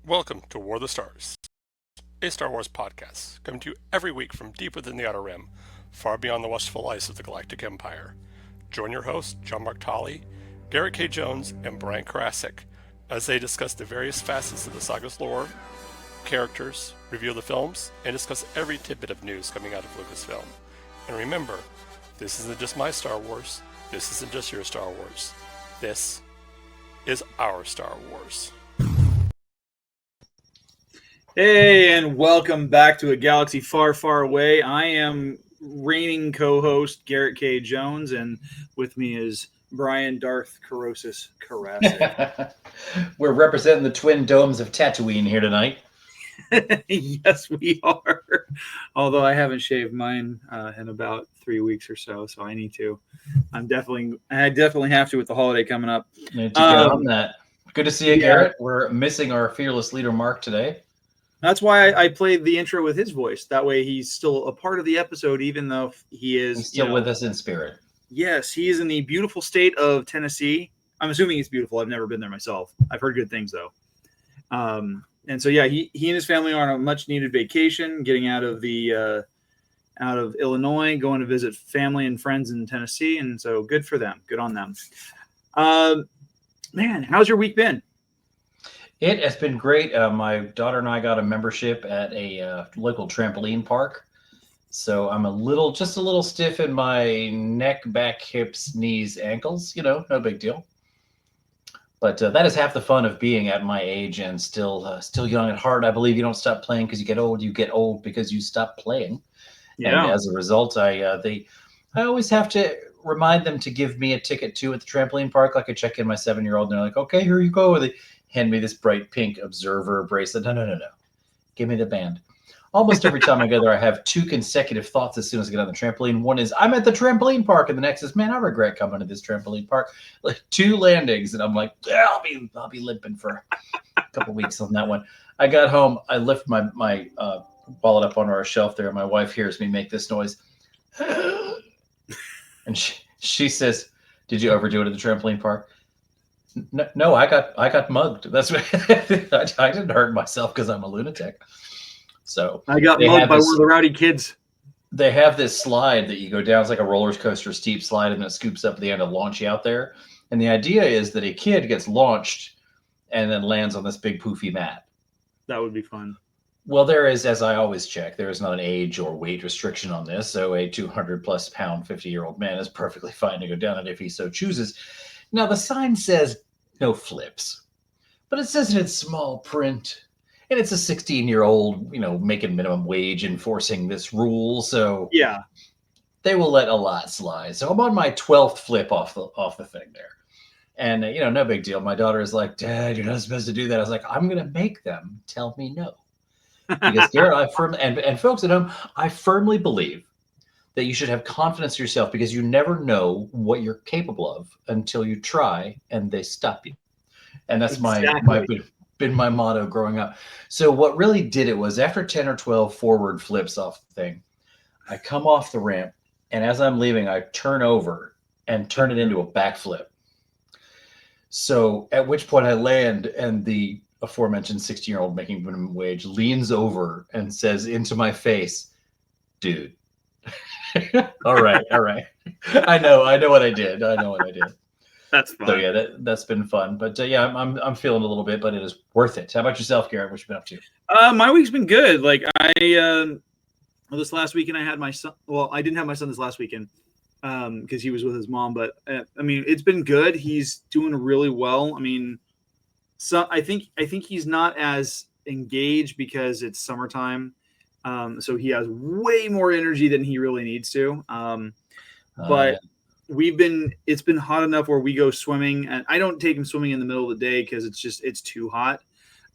Welcome to War of the Stars, a Star Wars podcast, coming to you every week from deep within the Outer Rim, far beyond the watchful eyes of the Galactic Empire. Join your hosts, John Mark Tolley, Garrett K. Jones, and Brian Karasik, as they discuss the various facets of the saga's lore, characters, review the films, and discuss every tidbit of news coming out of Lucasfilm. And remember, this isn't just my Star Wars, this isn't just your Star Wars, this is our Star Wars. Hey, and welcome back to a galaxy far, far away. I am reigning co-host Garrett K. Jones, and with me is Brian Darth Corrosis Karasik. We're representing the twin domes of Tatooine here tonight. Yes, we are. Although I haven't shaved mine in about 3 weeks or so I need to. I definitely have to with the holiday coming up. Need to get on that. Good to see you, Garrett. We're missing our fearless leader, Mark, today. That's why I played the intro with his voice. That way he's still a part of the episode, even though he's still with us in spirit. Yes, he is in the beautiful state of Tennessee. I'm assuming it's beautiful. I've never been there myself. I've heard good things, though. And so, yeah, he and his family are on a much-needed vacation, getting out of Illinois, going to visit family and friends in Tennessee. And so good for them. Good on them. Man, how's your week been? It has been great. My daughter and I got a membership at a local trampoline park. So I'm just a little stiff in my neck, back, hips, knees, ankles. No big deal. But that is half the fun of being at my age and still young at heart. I believe you don't stop playing because you get old. You get old because you stop playing. Yeah. And as a result, I always have to remind them to give me a ticket too at the trampoline park. Like I check in my 7-year-old and they're like, okay, here you go. They hand me this bright pink observer bracelet. No. Give me the band. Almost every time I go there, I have 2 consecutive thoughts as soon as I get on the trampoline. One is, I'm at the trampoline park. And the next is, man, I regret coming to this trampoline park. Like 2 landings. And I'm like, yeah, I'll be limping for a couple weeks on that one. I got home. I lift my wallet up onto our shelf there. And my wife hears me make this noise. And she says, did you overdo it at the trampoline park? No, I got mugged. That's what I didn't hurt myself because I'm a lunatic. So I got mugged by one of the rowdy kids. They have this slide that you go down. It's like a roller coaster, steep slide, and it scoops up at the end to launch you out there. And the idea is that a kid gets launched and then lands on this big poofy mat. That would be fun. Well, there is, as I always check, there is not an age or weight restriction on this. So a 200+ pound 50-year-old man is perfectly fine to go down it if he so chooses. Now, the sign says no flips, but it says it in small print. And it's a 16-year-old, making minimum wage enforcing this rule. So yeah, they will let a lot slide. So I'm on my 12th flip off the thing there. And, no big deal. My daughter is like, Dad, you're not supposed to do that. I was like, I'm going to make them tell me no. Because Garrett, and folks at home, I firmly believe that you should have confidence in yourself because you never know what you're capable of until you try and they stop you. And that's been my motto growing up. So what really did it was after 10 or 12 forward flips off the thing, I come off the ramp, and as I'm leaving, I turn over and turn it into a backflip. So at which point I land, and the aforementioned 16-year-old making minimum wage leans over and says into my face, dude. All right. I know what I did. That's fun. So yeah, that's been fun. But yeah, I'm feeling a little bit, but it is worth it. How about yourself, Garrett? What you been up to? My week's been good. Like this last weekend I had my son. Well, I didn't have my son this last weekend because he was with his mom. But it's been good. He's doing really well. So I think he's not as engaged because it's summertime. So he has way more energy than he really needs to. But it's been hot enough where we go swimming, and I don't take him swimming in the middle of the day because it's too hot.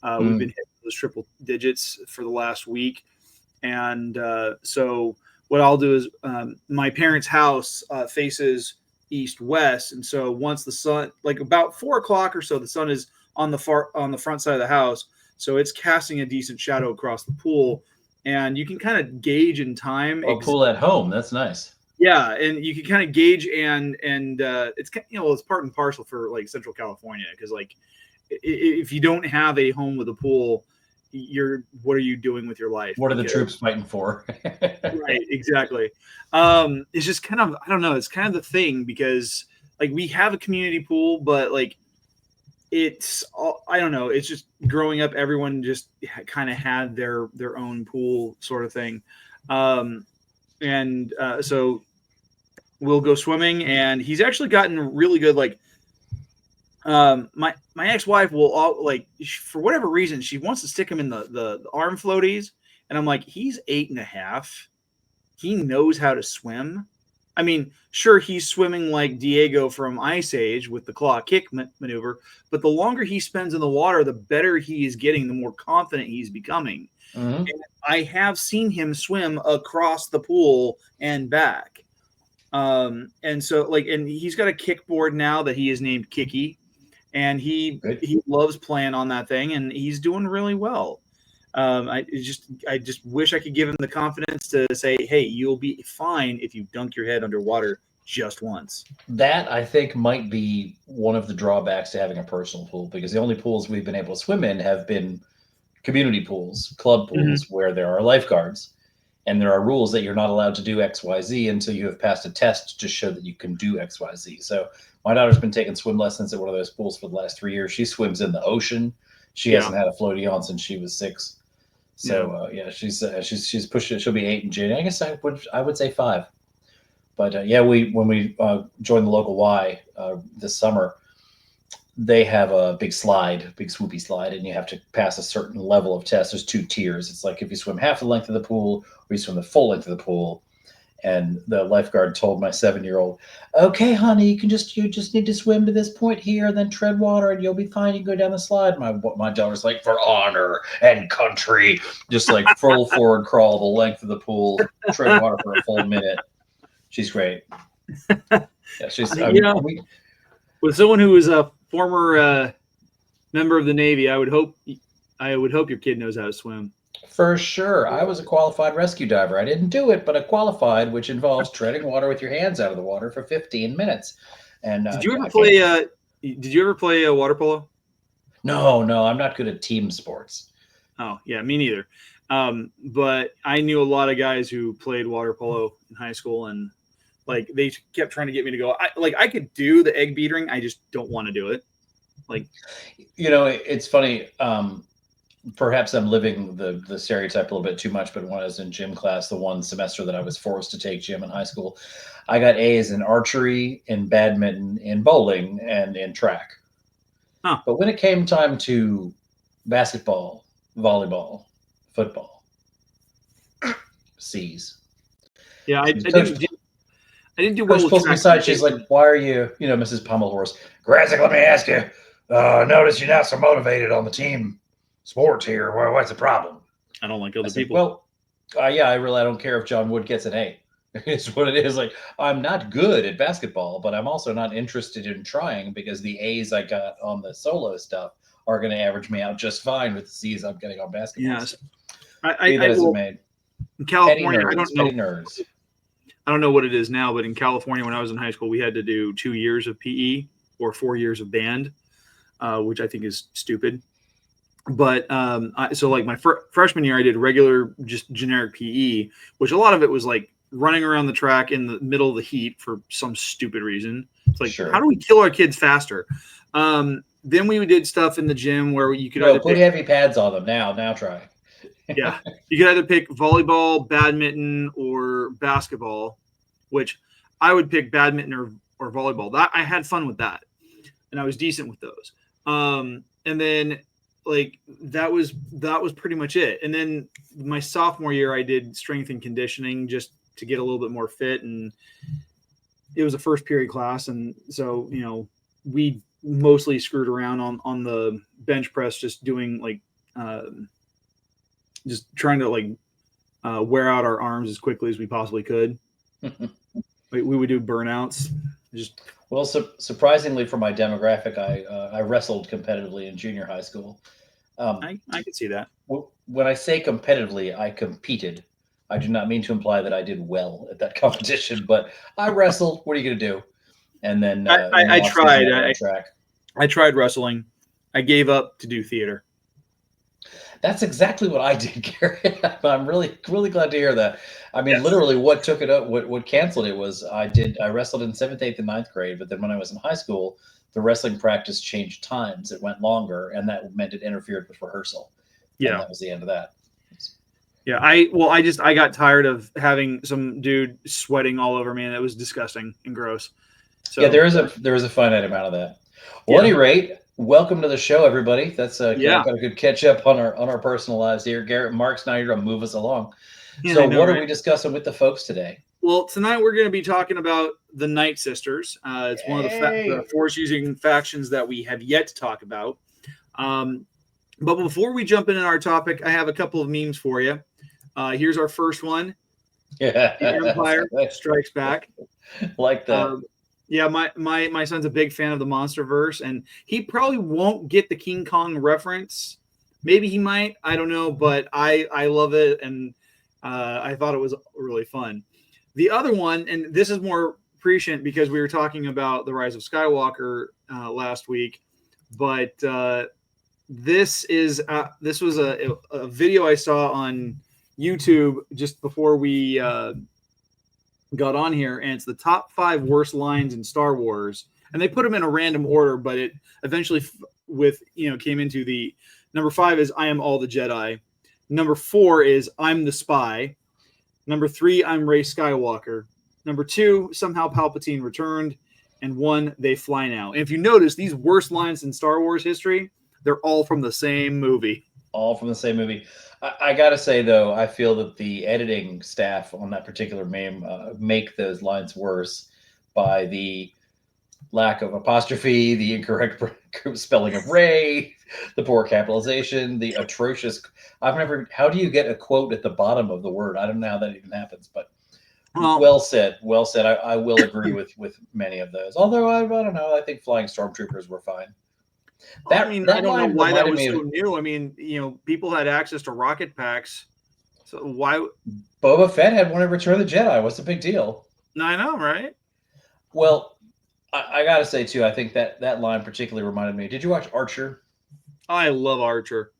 We've been hitting those triple digits for the last week. And so what I'll do is my parents' house faces east-west. And so once the sun, like about 4 o'clock or so, the sun is on the front side of the house. So it's casting a decent shadow across the pool. And you can kind of gauge in time. A pool at home. That's nice. Yeah, and you can kind of gauge and it's it's part and parcel for like Central California because like if you don't have a home with a pool, what are you doing with your life? What are the troops fighting for? Right, exactly. It's just kind of, I don't know, it's kind of the thing, because like we have a community pool, but like it's all, I don't know, it's just growing up, everyone just kind of had their own pool sort of thing. So we'll go swimming, and he's actually gotten really good. Like my ex-wife will for whatever reason, she wants to stick him in the arm floaties, and I'm like, he's 8.5, he knows how to swim. I mean, sure, he's swimming like Diego from Ice Age with the claw kick maneuver, but the longer he spends in the water, the better he is getting, the more confident he's becoming. Mm-hmm. And I have seen him swim across the pool and back. And so and he's got a kickboard now that he is named Kicky, and he loves playing on that thing, and he's doing really well. I just wish I could give him the confidence to say, hey, you'll be fine if you dunk your head underwater just once. That, I think, might be one of the drawbacks to having a personal pool, because the only pools we've been able to swim in have been community pools, club pools, where there are lifeguards, and there are rules that you're not allowed to do XYZ until you have passed a test to show that you can do XYZ. So my daughter's been taking swim lessons at one of those pools for the last 3 years. She swims in the ocean. She hasn't had a floaty on since she was 6. So she's pushed it. She'll be 8 in January. I guess I would say 5. But when we joined the local Y this summer, they have a big swoopy slide, and you have to pass a certain level of test. There's 2 tiers. It's like if you swim half the length of the pool, or you swim the full length of the pool. And the lifeguard told my 7-year-old, "Okay, honey, you just need to swim to this point here, then tread water, and you'll be fine. You go down the slide." My daughter's like, "For honor and country," just like full forward crawl the length of the pool, tread water for a full minute. She's great. Yeah, she's. With someone who is a former member of the Navy, I would hope your kid knows how to swim. For sure. I was a qualified rescue diver. I didn't do it, but I qualified, which involves treading water with your hands out of the water for 15 minutes. And did you ever play water polo? No, I'm not good at team sports. Oh, yeah, me neither. But I knew a lot of guys who played water polo in high school, and like they kept trying to get me to go. I could do the egg beatering, I just don't want to do it. Like, it's funny. Perhaps I'm living the stereotype a little bit too much, but when I was in gym class, the one semester that I was forced to take gym in high school, I got A's in archery, in badminton, in bowling, and in track. Huh. But when it came time to basketball, volleyball, football, C's. Yeah, I didn't do well with track. Besides, she's like, "Why are you, Mrs. Pommelhorse? Grazik, let me ask you. Notice you're not so motivated on the team sports here. What's the problem?" I don't like other people. Well, I don't care if John Wood gets an A. It's what it is. Like, I'm not good at basketball, but I'm also not interested in trying, because the A's I got on the solo stuff are going to average me out just fine with the C's I'm getting on basketball. Yes. In California, I don't know what it is now, but in California, when I was in high school, we had to do 2 years of PE or 4 years of band, which I think is stupid. But so like my freshman year, I did regular, just generic PE, which a lot of it was like running around the track in the middle of the heat for some stupid reason. It's like, How do we kill our kids faster? Then we did stuff in the gym where you could put heavy pads on them now try. Yeah, you could either pick volleyball, badminton, or basketball, which I would pick badminton or volleyball. That I had fun with that, and I was decent with those. And then like that was pretty much it. And then my sophomore year, I did strength and conditioning just to get a little bit more fit, and it was a first period class, and so we mostly screwed around on the bench press, just doing like just trying to like wear out our arms as quickly as we possibly could. We would do burnouts. Well, surprisingly for my demographic, I wrestled competitively in junior high school. I could see that. When I say competitively, I competed. I do not mean to imply that I did well at that competition, but I wrestled. What are you going to do? And then I tried. I tried wrestling. I gave up to do theater. That's exactly what I did, Garrett. I'm really, really glad to hear that. I mean, Yes. literally what took it up, what canceled it was I wrestled in 7th, 8th, and 9th grade, but then when I was in high school, the wrestling practice changed times. It went longer, and that meant it interfered with rehearsal. Yeah. And that was the end of that. Yeah, I got tired of having some dude sweating all over me, and it was disgusting and gross. So yeah, there is a finite amount of that. Well, at any rate, welcome to the show, everybody. That's got a good catch up on our personal lives here. Garrett and Marks, now you're gonna move us along. Yeah, So I know, what are right? we discussing with the folks today? Well, tonight we're going to be talking about the Nightsisters. It's one of the Force-using factions that we have yet to talk about. But before we jump into our topic, I have a couple of memes for you. Here's our first one. Yeah, The Empire Strikes Back. Like that. Yeah, my son's a big fan of the MonsterVerse, and he probably won't get the King Kong reference. Maybe he might. I don't know, but I love it, and I thought it was really fun. The other one, and this is more prescient because we were talking about the Rise of Skywalker last week, but this was a video I saw on YouTube just before we got on here, and it's the top 5 worst lines in Star Wars, and they put them in a random order, but it eventually came into the number 5 is "I am all the Jedi," number 4 is "I'm the spy," number 3 "I'm Rey Skywalker," number 2 "Somehow Palpatine returned," and 1 "They fly now." And if you notice, these worst lines in Star Wars history, they're all from the same movie. All from the same movie. I gotta say though, I feel that the editing staff on that particular meme make those lines worse by the lack of apostrophe, the incorrect spelling of Ray, the poor capitalization, the atrocious. How do you get a quote at the bottom of the word? I don't know how that even happens, but well said. Well said. I will agree with many of those. Although I don't know. I think flying stormtroopers were fine. I don't know why that was so new. I mean, people had access to rocket packs. So why? Boba Fett had one at Return of the Jedi. What's the big deal? I know, right? Well, I got to say, too, I think that line particularly reminded me. Did you watch Archer? I love Archer.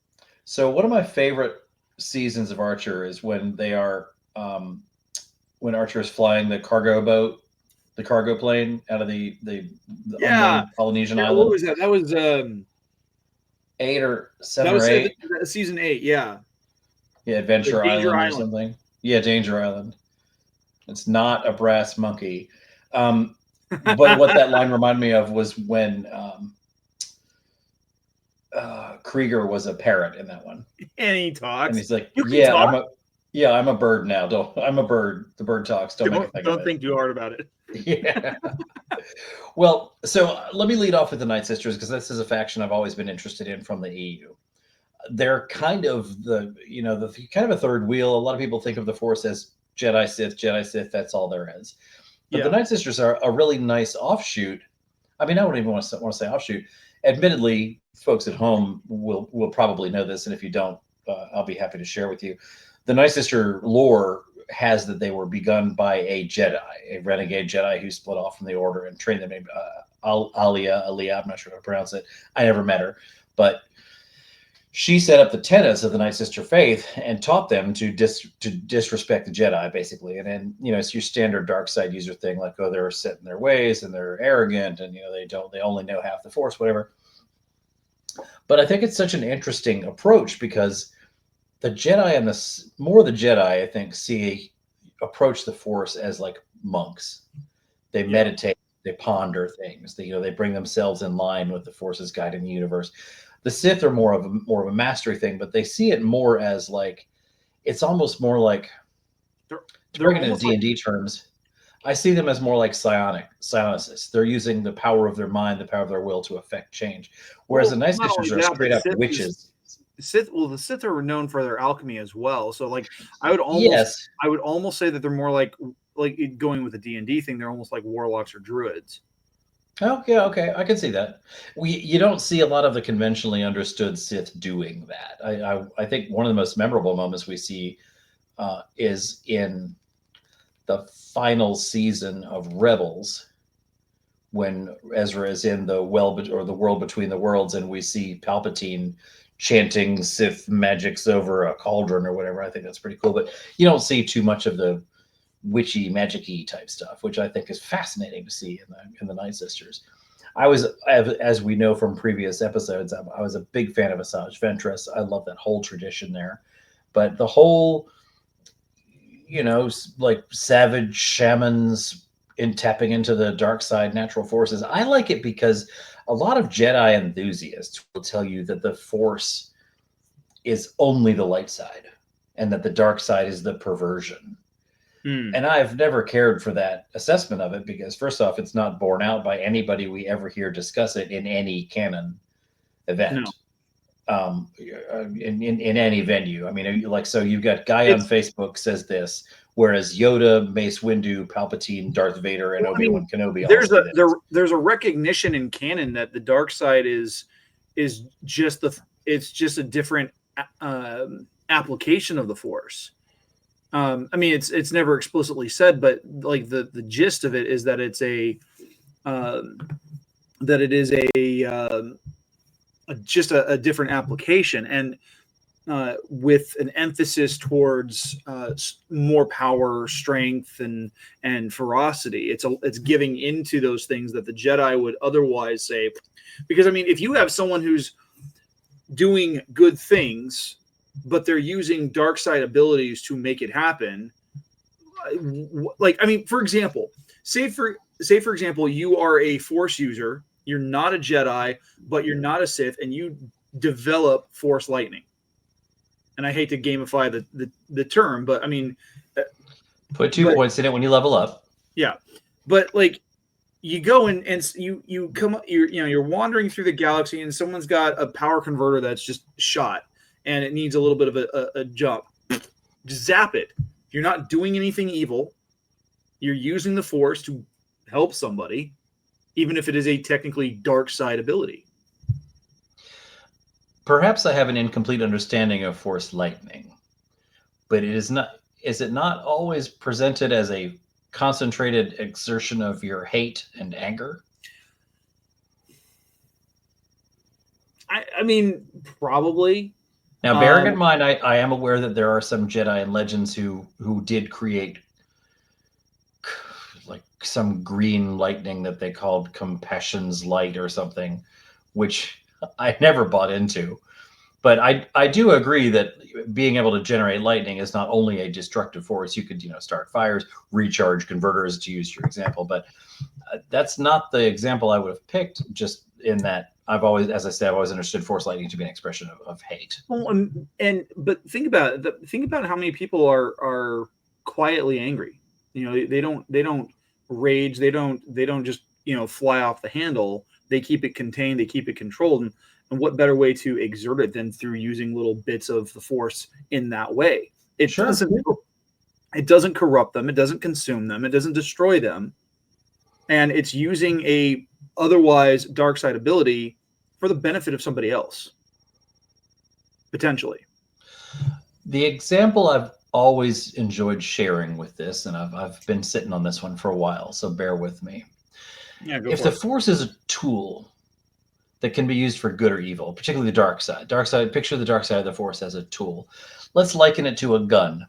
So one of my favorite seasons of Archer is when they are when Archer is flying the cargo boat, the cargo plane out of the unknown Polynesian island. What was that? That was 8 or 7 or 8. Season 8, yeah. Yeah, Adventure Island or something. Yeah, Danger Island. It's not a brass monkey. But what that line reminded me of was when Krieger was a parrot in that one. And he talks. And he's like, I'm a bird now. I'm a bird. The bird talks. Don't think too hard about it. Yeah. Well, so let me lead off with the Nightsisters because this is a faction I've always been interested in from the EU. They're kind of the kind of a third wheel. A lot of people think of the Force as Jedi Sith. That's all there is. But the Nightsisters are a really nice offshoot. I mean, I don't even want to say offshoot. Admittedly, folks at home will probably know this, and if you don't, I'll be happy to share with you. The Nightsister lore has that they were begun by a Jedi, a renegade Jedi who split off from the Order and trained them named Aliyah. I'm not sure how to pronounce it. I never met her, but she set up the tenets of the Nightsister faith and taught them to disrespect the Jedi, basically. And then, it's your standard dark side user thing, like, oh, they're set in their ways and they're arrogant and, they only know half the Force, whatever. But I think it's such an interesting approach because the Jedi and the Jedi, I think, approach the Force as like monks. They meditate, they ponder things. They bring themselves in line with the Force's guiding the universe. The Sith are more of a mastery thing, but they see it more as like it's almost more like they're bringing it in D&D terms. I see them as more like psionicists. They're using the power of their mind, the power of their will to affect change. Whereas the Nightsisters are straight up witches. The Sith are known for their alchemy as well. So like I would almost say that they're more like going with the D&D thing, they're almost like warlocks or druids. Oh, yeah, okay. I can see that. You don't see a lot of the conventionally understood Sith doing that. I think one of the most memorable moments we see is in the final season of Rebels, when Ezra is in the the world between the worlds, and we see Palpatine chanting Sith magics over a cauldron or whatever. I think that's pretty cool. But you don't see too much of the witchy, magic-y type stuff, which I think is fascinating to see in the Nightsisters. I was, as we know from previous episodes, I was a big fan of Asajj Ventress. I love that whole tradition there. But the whole, like savage shamans in tapping into the dark side natural forces, I like it because a lot of Jedi enthusiasts will tell you that the Force is only the light side and that the dark side is the perversion. And I've never cared for that assessment of it because, first off, it's not borne out by anybody we ever hear discuss it in any canon event. No. In any venue. I mean, so you've got guy on Facebook says this, whereas Yoda, Mace Windu, Palpatine, Darth Vader, and Obi-Wan Kenobi. There's a recognition in canon that the dark side is just a different application of the Force. I mean, it's never explicitly said, but like the gist of it is that it is just a different application, and with an emphasis towards more power, strength, and ferocity. It's giving into those things that the Jedi would otherwise say, because I mean, if you have someone who's doing good things, but they're using dark side abilities to make it happen. Like, I mean, for example, say for example, you are a Force user, you're not a Jedi, but you're not a Sith, and you develop Force lightning. And I hate to gamify the term, but I mean, put 2 points in it when you level up. Yeah, but like, you go and you come up, you're wandering through the galaxy, and someone's got a power converter that's just shot, and it needs a little bit of a jump. Just zap it. You're not doing anything evil. You're using the Force to help somebody, even if it is a technically dark side ability. Perhaps I have an incomplete understanding of Force lightning, but is it not always presented as a concentrated exertion of your hate and anger? I mean, probably. Now, bearing in mind, I am aware that there are some Jedi and Legends who did create like some green lightning that they called Compassion's Light or something, which I never bought into. But I do agree that being able to generate lightning is not only a destructive force. You could, start fires, recharge converters, to use your example. But that's not the example I would have picked, just in that I've always, as I said, I've always understood Force lightning to be an expression of hate. Well, but think about it. Think about how many people are quietly angry. They don't rage. They don't just fly off the handle. They keep it contained. They keep it controlled. And what better way to exert it than through using little bits of the Force in that way? It doesn't corrupt them. It doesn't consume them. It doesn't destroy them. And it's using a otherwise dark side ability for the benefit of somebody else, potentially. The example I've always enjoyed sharing with this, and I've been sitting on this one for a while, so bear with me. Yeah, if the Force is a tool that can be used for good or evil, particularly the dark side. Picture the dark side of the Force as a tool. Let's liken it to a gun.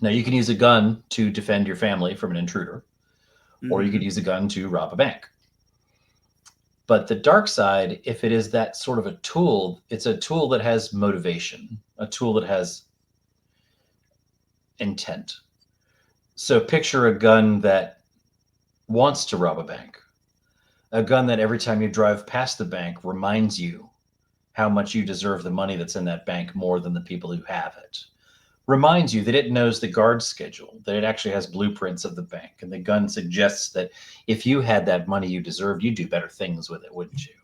Now, you can use a gun to defend your family from an intruder, or you could use a gun to rob a bank. But the dark side, if it is that sort of a tool, it's a tool that has motivation, a tool that has intent. So picture a gun that wants to rob a bank. A gun that every time you drive past the bank reminds you how much you deserve the money that's in that bank more than the people who have it. Reminds you that it knows the guard schedule, that it actually has blueprints of the bank. And the gun suggests that if you had that money you deserved, you'd do better things with it, wouldn't you?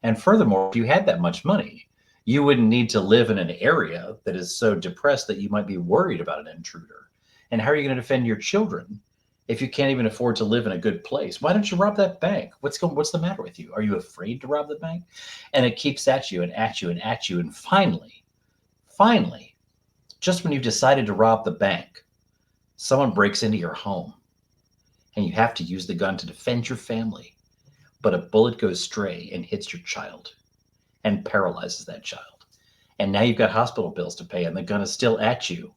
And furthermore, if you had that much money, you wouldn't need to live in an area that is so depressed that you might be worried about an intruder. And how are you going to defend your children if you can't even afford to live in a good place? Why don't you rob that bank? What's the matter with you? Are you afraid to rob the bank? And it keeps at you and at you and at you. And finally, just when you've decided to rob the bank, someone breaks into your home and you have to use the gun to defend your family, but a bullet goes stray and hits your child and paralyzes that child. And now you've got hospital bills to pay, and the gun is still at you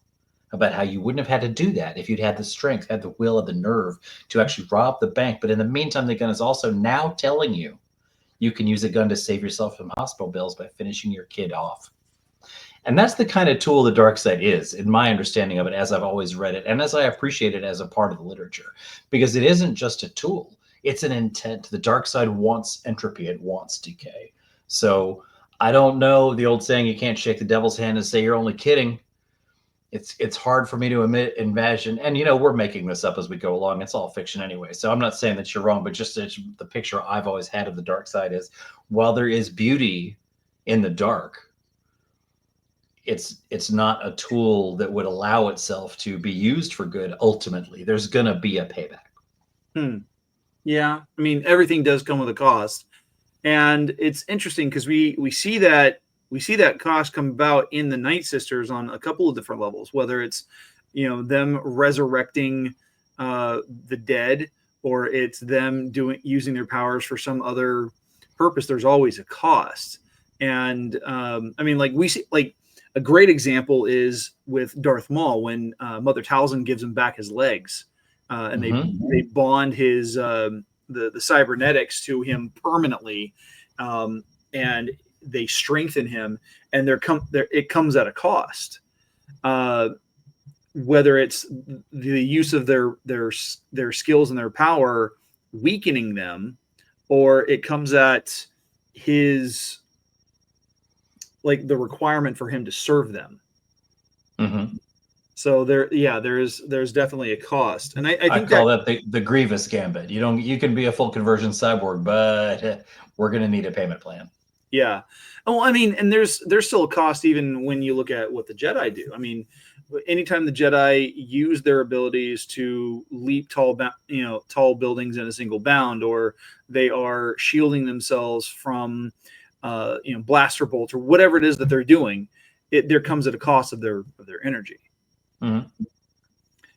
about how you wouldn't have had to do that if you'd had the strength, had the will, and the nerve to actually rob the bank. But in the meantime, the gun is also now telling you you can use a gun to save yourself from hospital bills by finishing your kid off. And that's the kind of tool the dark side is, in my understanding of it, as I've always read it, and as I appreciate it as a part of the literature. Because it isn't just a tool, it's an intent. The dark side wants entropy, it wants decay. So I don't know the old saying, you can't shake the devil's hand and say you're only kidding. It's hard for me to imagine, and we're making this up as we go along. It's all fiction anyway, so I'm not saying that you're wrong, but just the picture I've always had of the dark side is, while there is beauty in the dark, it's not a tool that would allow itself to be used for good. Ultimately, there's gonna be a payback. Yeah, I mean, everything does come with a cost, and it's interesting because we see that cost come about in the Nightsisters on a couple of different levels, whether it's them resurrecting the dead, or it's them using their powers for some other purpose. There's always a cost. And I mean, like, we see, like, a great example is with Darth Maul, when Mother Talzin gives him back his legs, and they bond his the cybernetics to him permanently, and they strengthen him, and it comes at a cost. Whether it's the use of their skills and their power weakening them, or it comes at his, like, the requirement for him to serve them. So there's definitely a cost, and I think I call that the Grievous Gambit. You can be a full conversion cyborg, but we're going to need a payment plan. Yeah. Oh, I mean, and there's still a cost even when you look at what the Jedi do. I mean, anytime the Jedi use their abilities to leap tall buildings in a single bound, or they are shielding themselves from blaster bolts, or whatever it is that they're doing, there comes at a cost of their energy.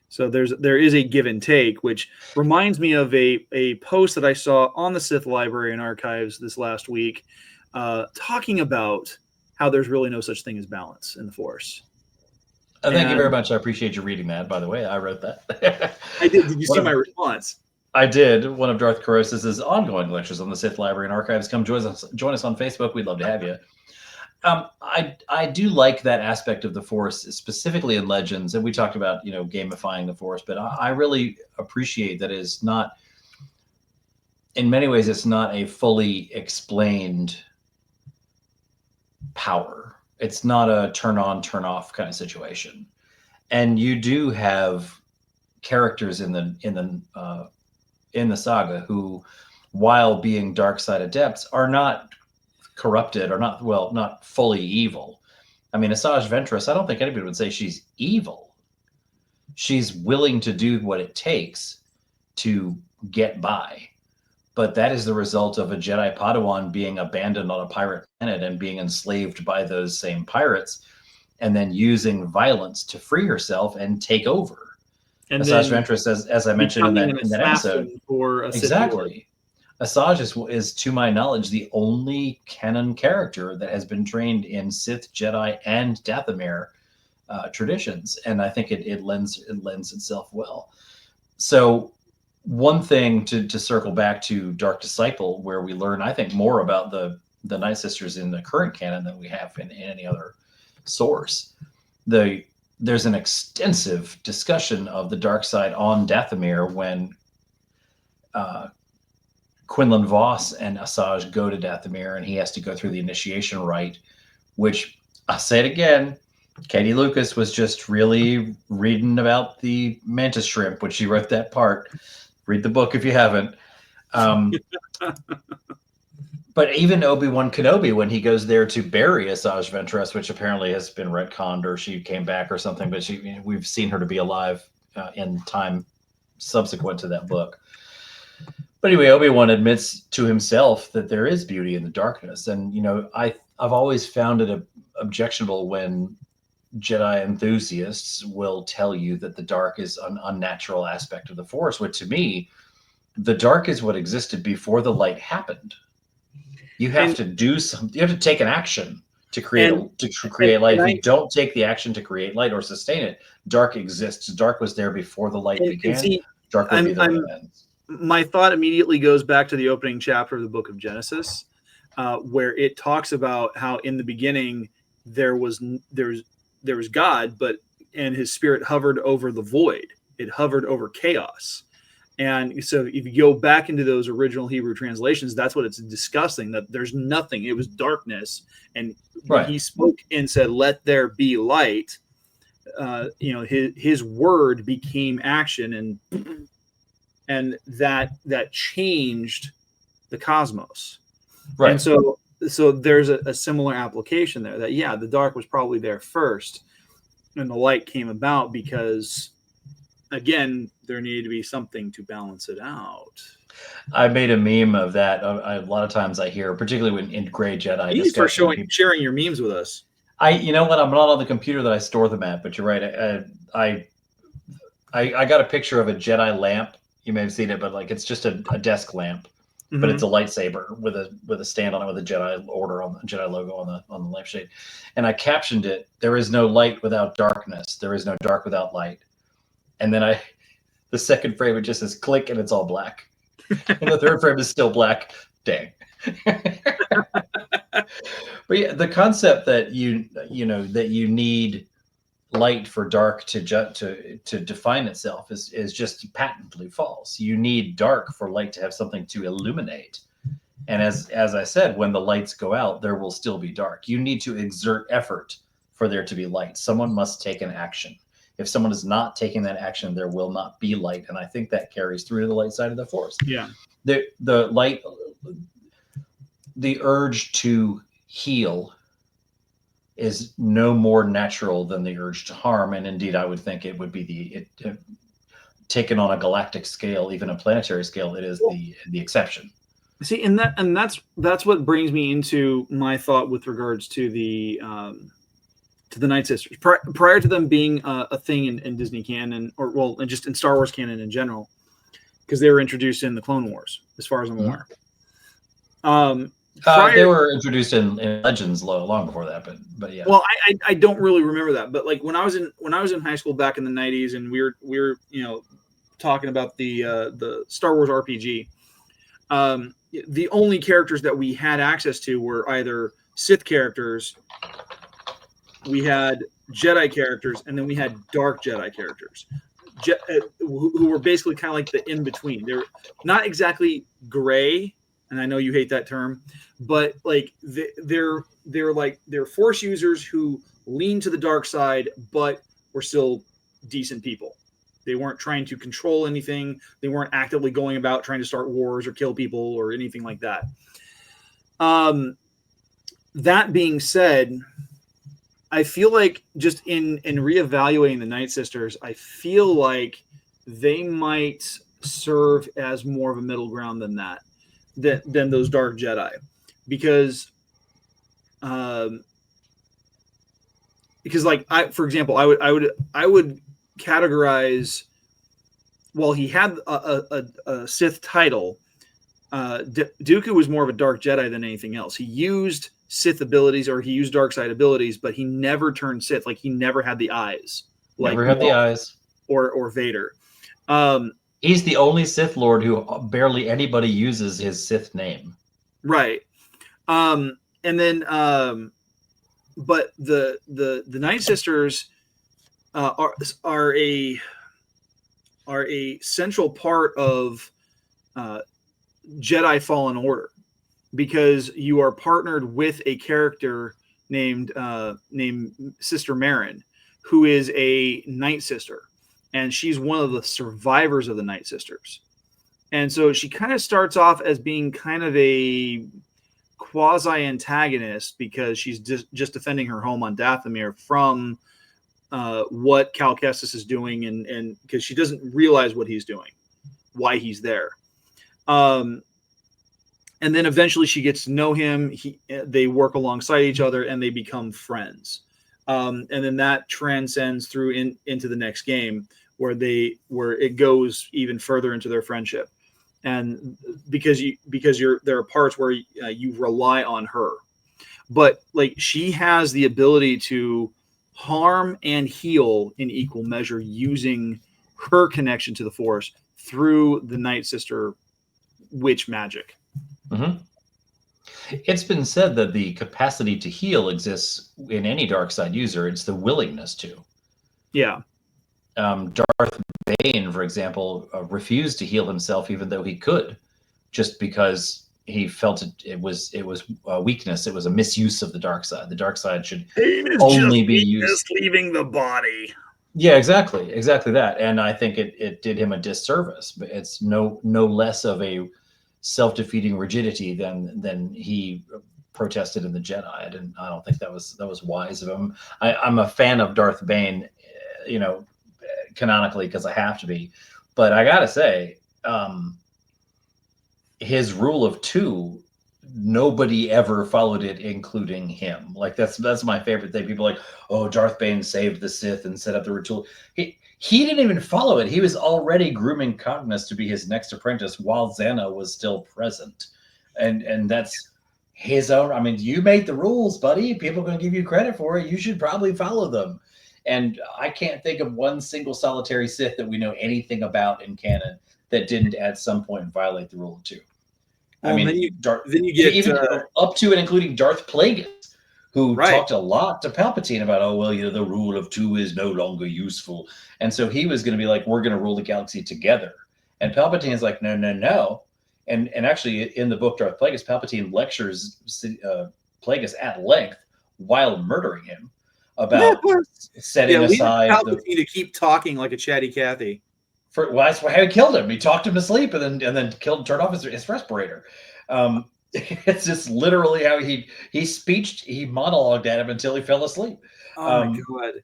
So there is a give and take, which reminds me of a post that I saw on the Sith Library and Archives this last week, talking about how there's really no such thing as balance in the Force. Thank you very much. I appreciate you reading that. By the way, I wrote that. I did. Did you see my response? I did. One of Darth Corosis's ongoing lectures on the Sith Library and Archives. Come join us on Facebook. We'd love to have you. I do like that aspect of the Force, specifically in Legends, and we talked about gamifying the Force, but I really appreciate that it's not, in many ways, it's not a fully explained power. It's not a turn on, turn off kind of situation, and you do have characters in the saga who, while being dark side adepts, are not corrupted, or not fully evil. I mean, Asajj Ventress, I don't think anybody would say she's evil. She's willing to do what it takes to get by. But that is the result of a Jedi Padawan being abandoned on a pirate planet and being enslaved by those same pirates, and then using violence to free herself and take over. And Asajj Ventress, as I mentioned in that episode, exactly. Asajj is, to my knowledge, the only canon character that has been trained in Sith, Jedi, and Dathomir traditions, and I think it lends itself well. So, one thing to circle back to Dark Disciple, where we learn, I think, more about the Nightsisters in the current canon than we have in any other source. There's an extensive discussion of the dark side on Dathomir when Quinlan Voss and Asajj go to Dathomir, and he has to go through the initiation rite, which, I'll say it again, Katie Lucas was just really reading about the mantis shrimp when she wrote that part. Read the book if you haven't. But even Obi-Wan Kenobi, when he goes there to bury Asajj Ventress, which apparently has been retconned, or she came back or something, but we've seen her to be alive in time subsequent to that book. But anyway, Obi-Wan admits to himself that there is beauty in the darkness. And, I've always found it objectionable when Jedi enthusiasts will tell you that the dark is an unnatural aspect of the Force, which to me, the dark is what existed before the light happened. You have to do something. You have to take an action to create light. If you don't take the action to create light or sustain it, dark exists. Dark was there before the light began. See, dark will be there when it ends. My thought immediately goes back to the opening chapter of the Book of Genesis, where it talks about how in the beginning there was God, and his spirit hovered over the void. It hovered over chaos. And so if you go back into those original Hebrew translations, that's what it's discussing, that there's nothing. It was darkness. And when he spoke and said, let there be light, his word became action, and that changed the cosmos. Right. And so there's a similar application there, that, the dark was probably there first and the light came about because, again, there needed to be something to balance it out. I made a meme of that. A lot of times I hear, particularly when in Grey Jedi. Thank you for sharing your memes with us. You know what? I'm not on the computer that I store them at, but you're right. I got a picture of a Jedi lamp. You may have seen it, but like it's just a desk lamp, but it's a lightsaber with a stand on it with a Jedi order on the Jedi logo on the lampshade. And I captioned it, "There is no light without darkness. There is no dark without light." And then the second frame, it just says click and it's all black. And the third frame is still black. Dang. But yeah, the concept that that you need light for dark to define itself is just patently false. You need dark for light to have something to illuminate. And as I said, when the lights go out, there will still be dark. You need to exert effort for there to be light. Someone must take an action. If someone is not taking that action, there will not be light. And I think that carries through to the light side of the Force. Yeah. The light, the urge to heal is no more natural than the urge to harm. And indeed, I would think it would be taken on a galactic scale, even a planetary scale, it is the exception. See, and that's what brings me into my thought with regards to the Nightsisters. Prior to them being a thing in Disney canon, and just in Star Wars canon in general, because they were introduced in the Clone Wars, as far as I'm aware. They were introduced in Legends long before that, but yeah. Well, I don't really remember that, but like when I was in high school back in the 90s, and we were talking about the Star Wars RPG. The only characters that we had access to were either Sith characters, we had Jedi characters, and then we had Dark Jedi characters, who were basically kind of like the in between. They're not exactly gray. And I know you hate that term, but like they're Force users who lean to the dark side, but were still decent people. They weren't trying to control anything. They weren't actively going about trying to start wars or kill people or anything like that. That being said, I feel like just in reevaluating the Nightsisters, I feel like they might serve as more of a middle ground than those Dark Jedi, because like for example, I would categorize, while he had a Sith title, Dooku was more of a Dark Jedi than anything else. He used Sith abilities, or he used dark side abilities, but he never turned Sith. Like he never had the eyes. Never had the eyes. Or Vader. He's the only Sith Lord who barely anybody uses his Sith name. Right. And then, but the Nightsisters are a central part of Jedi Fallen Order, because you are partnered with a character named Sister Marin, who is a Nightsister. And she's one of the survivors of the Nightsisters. And so she kind of starts off as being kind of a quasi-antagonist, because she's just defending her home on Dathomir from what Cal Kestis is doing, and because she doesn't realize what he's doing, why he's there. And then eventually she gets to know him. They work alongside each other, and they become friends. And then that transcends through into the next game where it goes even further into their friendship. And because there are parts where you rely on her, but like she has the ability to harm and heal in equal measure using her connection to the Force through the Nightsister witch magic. Mm-hmm. It's been said that the capacity to heal exists in any dark side user. It's the willingness to. Yeah. Darth Bane, for example, refused to heal himself even though he could, just because he felt it was a weakness. It was a misuse of the dark side. The dark side should only be used leaving the body. Yeah, exactly that. And I think it did him a disservice. But it's no less of a self-defeating rigidity than he protested in the Jedi. I don't think that was wise of him. I'm a fan of Darth Bane, canonically, because I have to be. But I gotta say, his rule of two, nobody ever followed it, including him. Like that's my favorite thing. People are like, oh, Darth Bane saved the Sith and set up the ritual. He didn't even follow it. He was already grooming Cognis to be his next apprentice while Xana was still present. And that's his own. I mean, you made the rules, buddy. People are going to give you credit for it. You should probably follow them. And I can't think of one single solitary Sith that we know anything about in canon that didn't at some point violate the rule of two. Well, I mean, then you get even up to and including Darth Plagueis, who talked a lot to Palpatine about, the rule of two is no longer useful. And so he was going to be like, we're going to rule the galaxy together. And Palpatine's like, no. And actually, in the book Darth Plagueis, Palpatine lectures Plagueis at length while murdering him about setting aside Palpatine to keep talking like a chatty Cathy. That's why he killed him. He talked him to sleep and then turned off his respirator. It's just literally how he monologued at him until he fell asleep. Oh my God.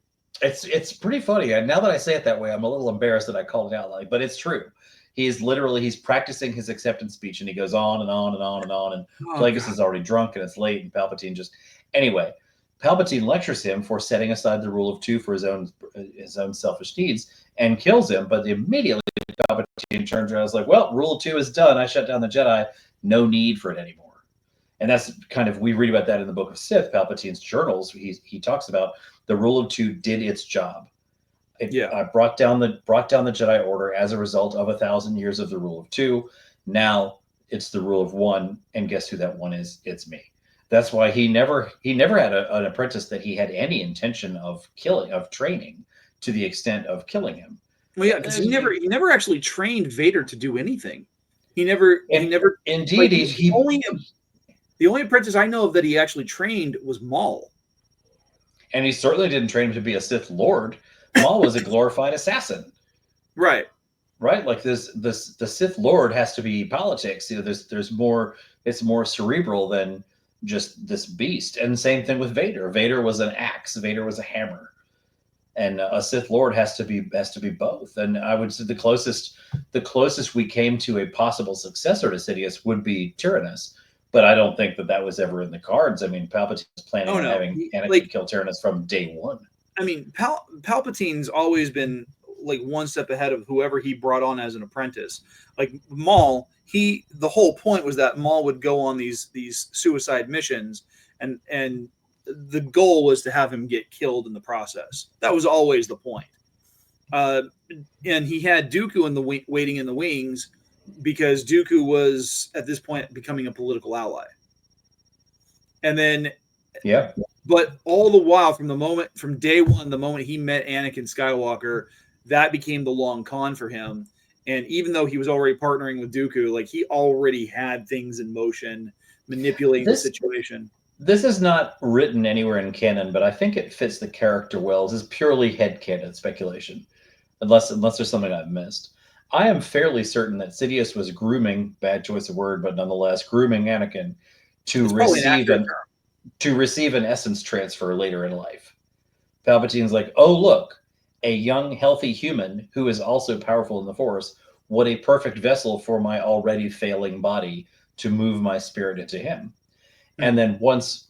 It's pretty funny. And now that I say it that way, I'm a little embarrassed that I called it out, but it's true. He's practicing his acceptance speech, and he goes on and on and on and on. And Plagueis is already drunk, and it's late, and Palpatine anyway. Palpatine lectures him for setting aside the rule of two for his own selfish needs and kills him. But immediately Palpatine turns around and is like, well, rule of two is done. I shut down the Jedi. No need for it anymore. And that's we read about that in the Book of Sith, Palpatine's journals. He talks about the rule of two did its job. I brought down the Jedi Order as a result of 1,000 years of the rule of two. Now it's the rule of one. And guess who that one is? It's me. That's why he never had an apprentice that he had any intention of training to the extent of killing him. Well, yeah, because he never actually trained Vader to do anything. He never. Indeed, the only apprentice I know of that he actually trained was Maul. And he certainly didn't train him to be a Sith Lord. Maul was a glorified assassin. Right. Like the Sith Lord has to be politics. There's more. It's more cerebral than just this beast. And same thing with Vader. Vader was an axe. Vader was a hammer. And a Sith Lord has to be both. And I would say the closest we came to a possible successor to Sidious would be Tyrannus. But I don't think that was ever in the cards. I mean, Palpatine was planning on having Anakin kill Tyrannus from day one. I mean, Palpatine's always been like one step ahead of whoever he brought on as an apprentice. Like Maul, the whole point was that Maul would go on these suicide missions, and the goal was to have him get killed in the process. That was always the point. And he had Dooku waiting in the wings because Dooku was at this point becoming a political ally. And then, but all the while, from day one, the moment he met Anakin Skywalker, that became the long con for him. And even though he was already partnering with Dooku, like he already had things in motion, manipulating the situation. This is not written anywhere in canon, but I think it fits the character well. This is purely headcanon speculation, unless there's something I've missed. I am fairly certain that Sidious was grooming, bad choice of word, but nonetheless, grooming Anakin to receive an essence transfer later in life. Palpatine's like, oh, look, a young, healthy human who is also powerful in the Force. What a perfect vessel for my already failing body to move my spirit into him. And then once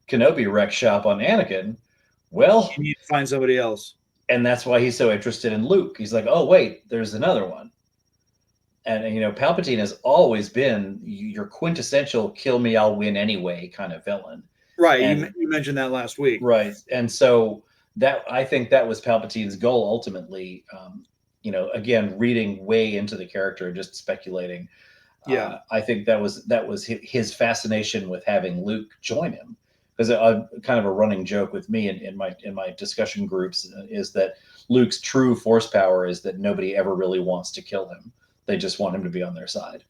Kenobi wrecks shop on Anakin, Well, you need to find somebody else. And that's why he's so interested in Luke. He's like, oh, wait, there's another one. And, you know, Palpatine has always been your quintessential kill me, I'll win anyway kind of villain. Right. And, you mentioned that last week. Right. And so I think that was Palpatine's goal ultimately. You know, again, reading way into the character, just speculating. Yeah. I think that was his fascination with having Luke join him. Because kind of a running joke with me in my discussion groups is that Luke's true force power is that nobody ever really wants to kill him. They just want him to be on their side.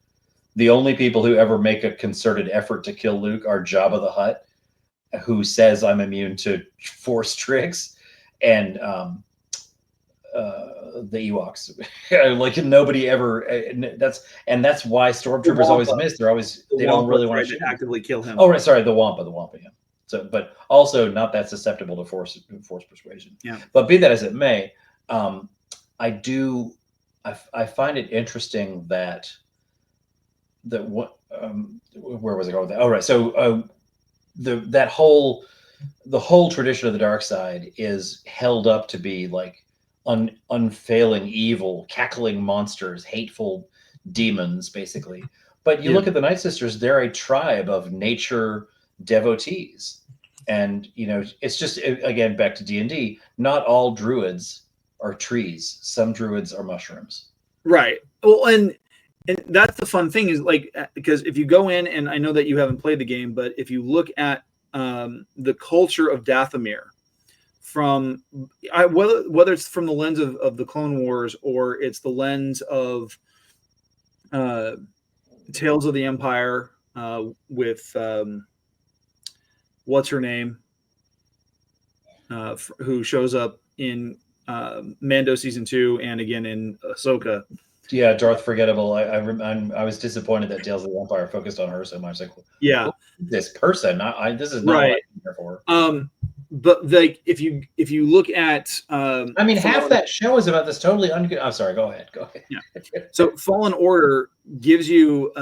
The only people who ever make a concerted effort to kill Luke are Jabba the Hutt, who says I'm immune to force tricks, and the Ewoks. Like nobody ever. That's why stormtroopers always miss. They don't really want to actively kill him. Oh, right. Sorry, the Wampa. Yeah. So, but also not that susceptible to force persuasion. Yeah. But be that as it may, I find it interesting that what where was I going with that? Oh, right. So the whole tradition of the dark side is held up to be like unfailing evil, cackling monsters, hateful demons, basically. But you look at the Nightsisters; they're a tribe of nature devotees, and you know it's just, again, back to D&D, not all druids are trees. Some druids are mushrooms. Right. Well, and that's the fun thing is, like, because if you go in, and I know that you haven't played the game, but if you look at the culture of Dathomir, from whether it's from the lens of the Clone Wars or it's the lens of Tales of the Empire with what's her name, who shows up in Mando season 2 and again in Ahsoka. Yeah, Darth Forgettable. I was disappointed that Tales of the Empire focused on her so much. Like, yeah, this person. This is not right. what I'm here for. But like if you look at, I mean, half that show is about this totally I'm sorry. Go ahead. Yeah. So Fallen Order gives you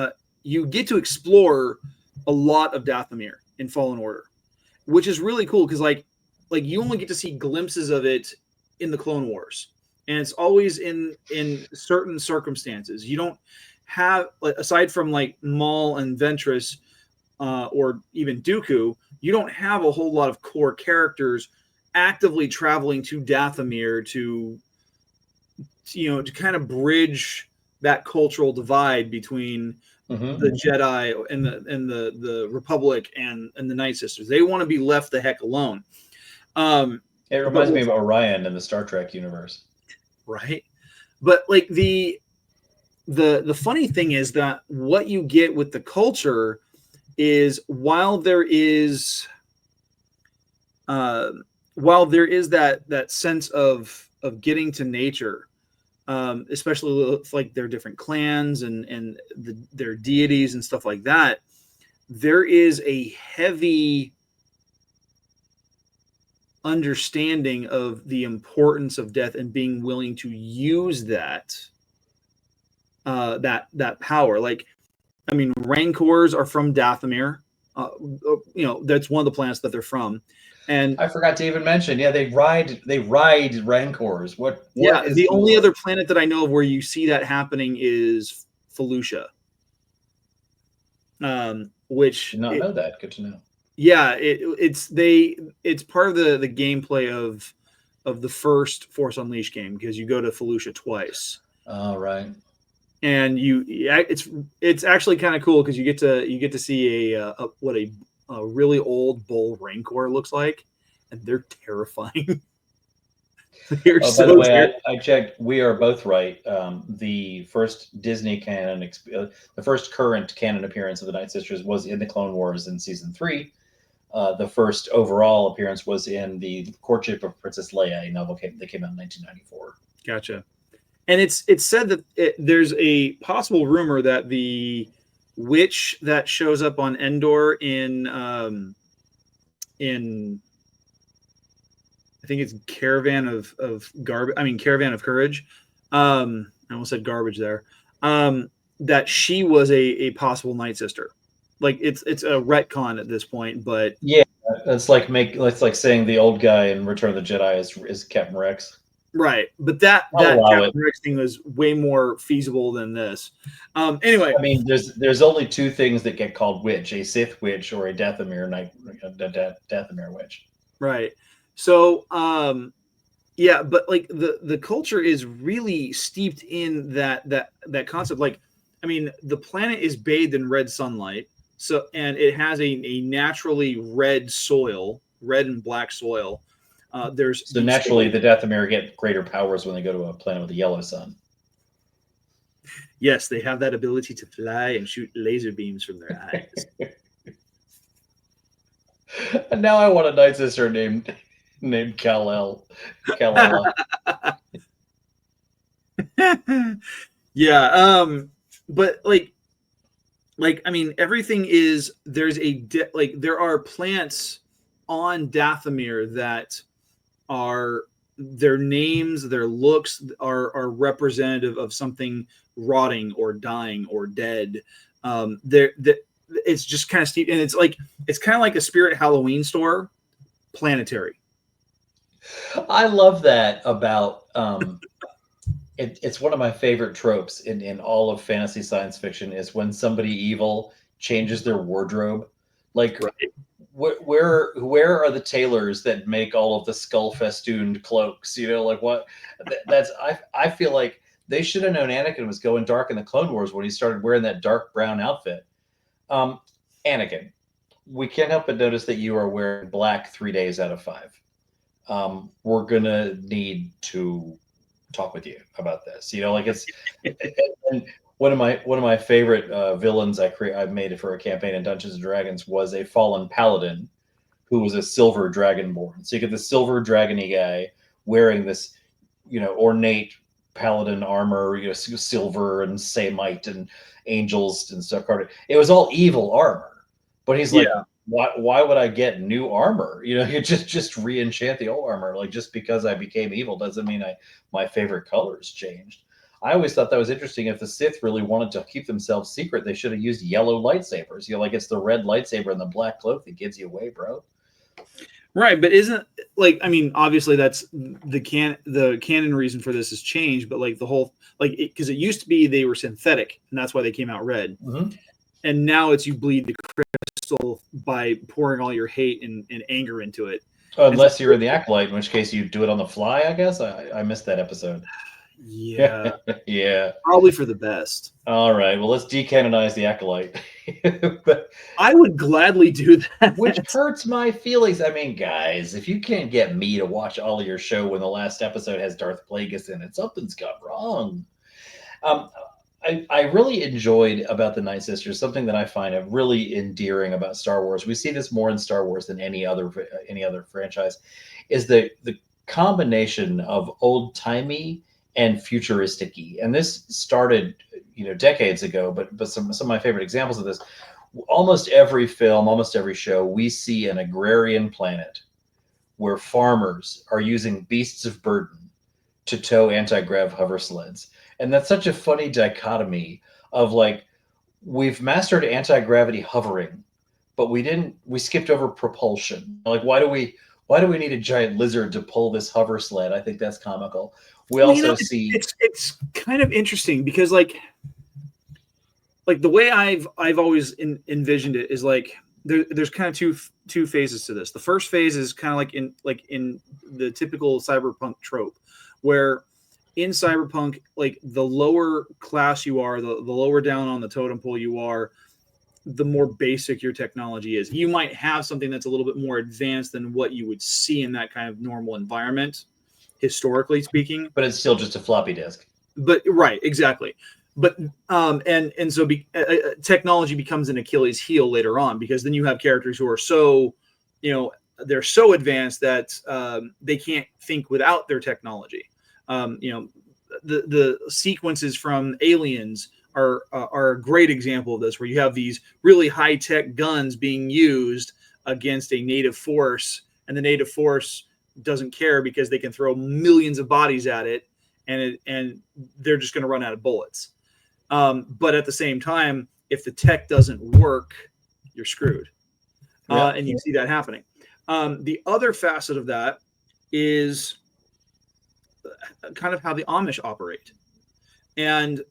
you get to explore a lot of Dathomir in Fallen Order, which is really cool because like you only get to see glimpses of it in the Clone Wars, and it's always in certain circumstances. You don't have, aside from like Maul and Ventress or even Dooku, you don't have a whole lot of core characters actively traveling to Dathomir to kind of bridge that cultural divide between the Jedi and the Republic and the Nightsisters. They want to be left the heck alone. It reminds me of Orion in the Star Trek universe, right? But like the funny thing is that what you get with the culture is while there is that sense of getting to nature, especially with like their different clans and their deities and stuff like that, there is a heavy understanding of the importance of death and being willing to use that power. Like, I mean, rancors are from Dathomir. That's one of the planets that they're from. And I forgot to even mention, they ride rancors. The only other planet that I know of where you see that happening is Felucia. Which did not know that. Good to know. Yeah, it's part of the gameplay of the first Force Unleashed game, because you go to Felucia twice. Oh, right. And it's actually kind of cool because you get to see what a really old bull rancor looks like, and they're terrifying. By the way, I checked. We are both right. The first Disney canon, the first current canon appearance of the Nightsisters was in the Clone Wars in season 3. The first overall appearance was in the Courtship of Princess Leia, a novel that came out in 1994. Gotcha. And it's said that there's a possible rumor that the witch that shows up on Endor in I think it's Caravan of Courage. I almost said garbage there. That she was a possible Nightsister. Like it's a retcon at this point, but yeah, That's like saying the old guy in Return of the Jedi is Captain Rex. Right, but that Captain Rex thing was way more feasible than this. Anyway, I mean, there's only two things that get called witch: a Sith witch or a Dathomir Dathomir witch. Right. So, yeah, but like the culture is really steeped in that concept. Like, I mean, the planet is bathed in red sunlight, and it has a naturally red soil, red and black soil. So naturally, the Dathomir get greater powers when they go to a planet with a yellow sun. Yes, they have that ability to fly and shoot laser beams from their eyes. And now I want a Nightsister named Kal-El. Kal-Ela. Yeah, but like I mean, everything is there are plants on Dathomir that are their names, their looks are representative of something rotting or dying or dead. It's just kind of steep, and it's kind of like a Spirit Halloween store, planetary. I love that about it's one of my favorite tropes in all of fantasy science fiction is when somebody evil changes their wardrobe. Like, right. Where are the tailors that make all of the skull festooned cloaks? You know, like what? I feel like they should have known Anakin was going dark in the Clone Wars when he started wearing that dark brown outfit. Anakin, we can't help but notice that you are wearing black 3 days out of 5. We're gonna need to talk with you about this. You know, like it's and one of my favorite villains I made for a campaign in Dungeons and Dragons was a fallen paladin who was a silver dragonborn. So you get the silver dragony guy wearing this, you know, ornate paladin armor, you know, silver and samite and angels and stuff. It was all evil armor, but he's like, why would I get new armor? You know, you just re-enchant the old armor. Like, just because I became evil doesn't mean my favorite colors changed. I always thought that was interesting. If the Sith really wanted to keep themselves secret, they should have used yellow lightsabers. You know, like it's the red lightsaber and the black cloak that gives you away, bro. Right, but isn't like, I mean, obviously that's the canon reason for this has changed, but like the whole because it used to be they were synthetic and that's why they came out red, and now it's you bleed the crystal by pouring all your hate and anger into it. Unless you're in the Acolyte, in which case you do it on the fly. I guess I missed that episode. Yeah. Yeah. Probably for the best. All right. Well, let's decanonize the Acolyte. But I would gladly do that. Which hurts my feelings. I mean, guys, if you can't get me to watch all of your show when the last episode has Darth Plagueis in it, something's gone wrong. I really enjoyed about the Nightsisters, something that I find really endearing about Star Wars. We see this more in Star Wars than any other franchise, is the combination of old-timey and futuristic-y. And this started, you know, decades ago, but some of my favorite examples of this, almost every film, almost every show, we see an agrarian planet where farmers are using beasts of burden to tow anti-grav hover sleds. And that's such a funny dichotomy of like, we've mastered anti-gravity hovering, but we skipped over propulsion. Like, why do we need a giant lizard to pull this hover sled? I think that's comical. We also see it's kind of interesting because like the way I've always envisioned it is like there's kind of two phases to this. The first phase is kind of like in the typical cyberpunk trope, where in cyberpunk, like the lower class you are, the lower down on the totem pole you are, the more basic your technology is. You might have something that's a little bit more advanced than what you would see in that kind of normal environment, historically speaking. But it's still just a floppy disk. But right, exactly. But and so technology becomes an Achilles heel later on, because then you have characters who are so, you know, they're so advanced that they can't think without their technology. You know, the sequences from Aliens are a great example of this, where you have these really high tech guns being used against a native force, and the native force doesn't care because they can throw millions of bodies at it, and they're just going to run out of bullets. But at the same time, if the tech doesn't work, you're screwed. And you see that happening. The other facet of that is kind of how the Amish operate. And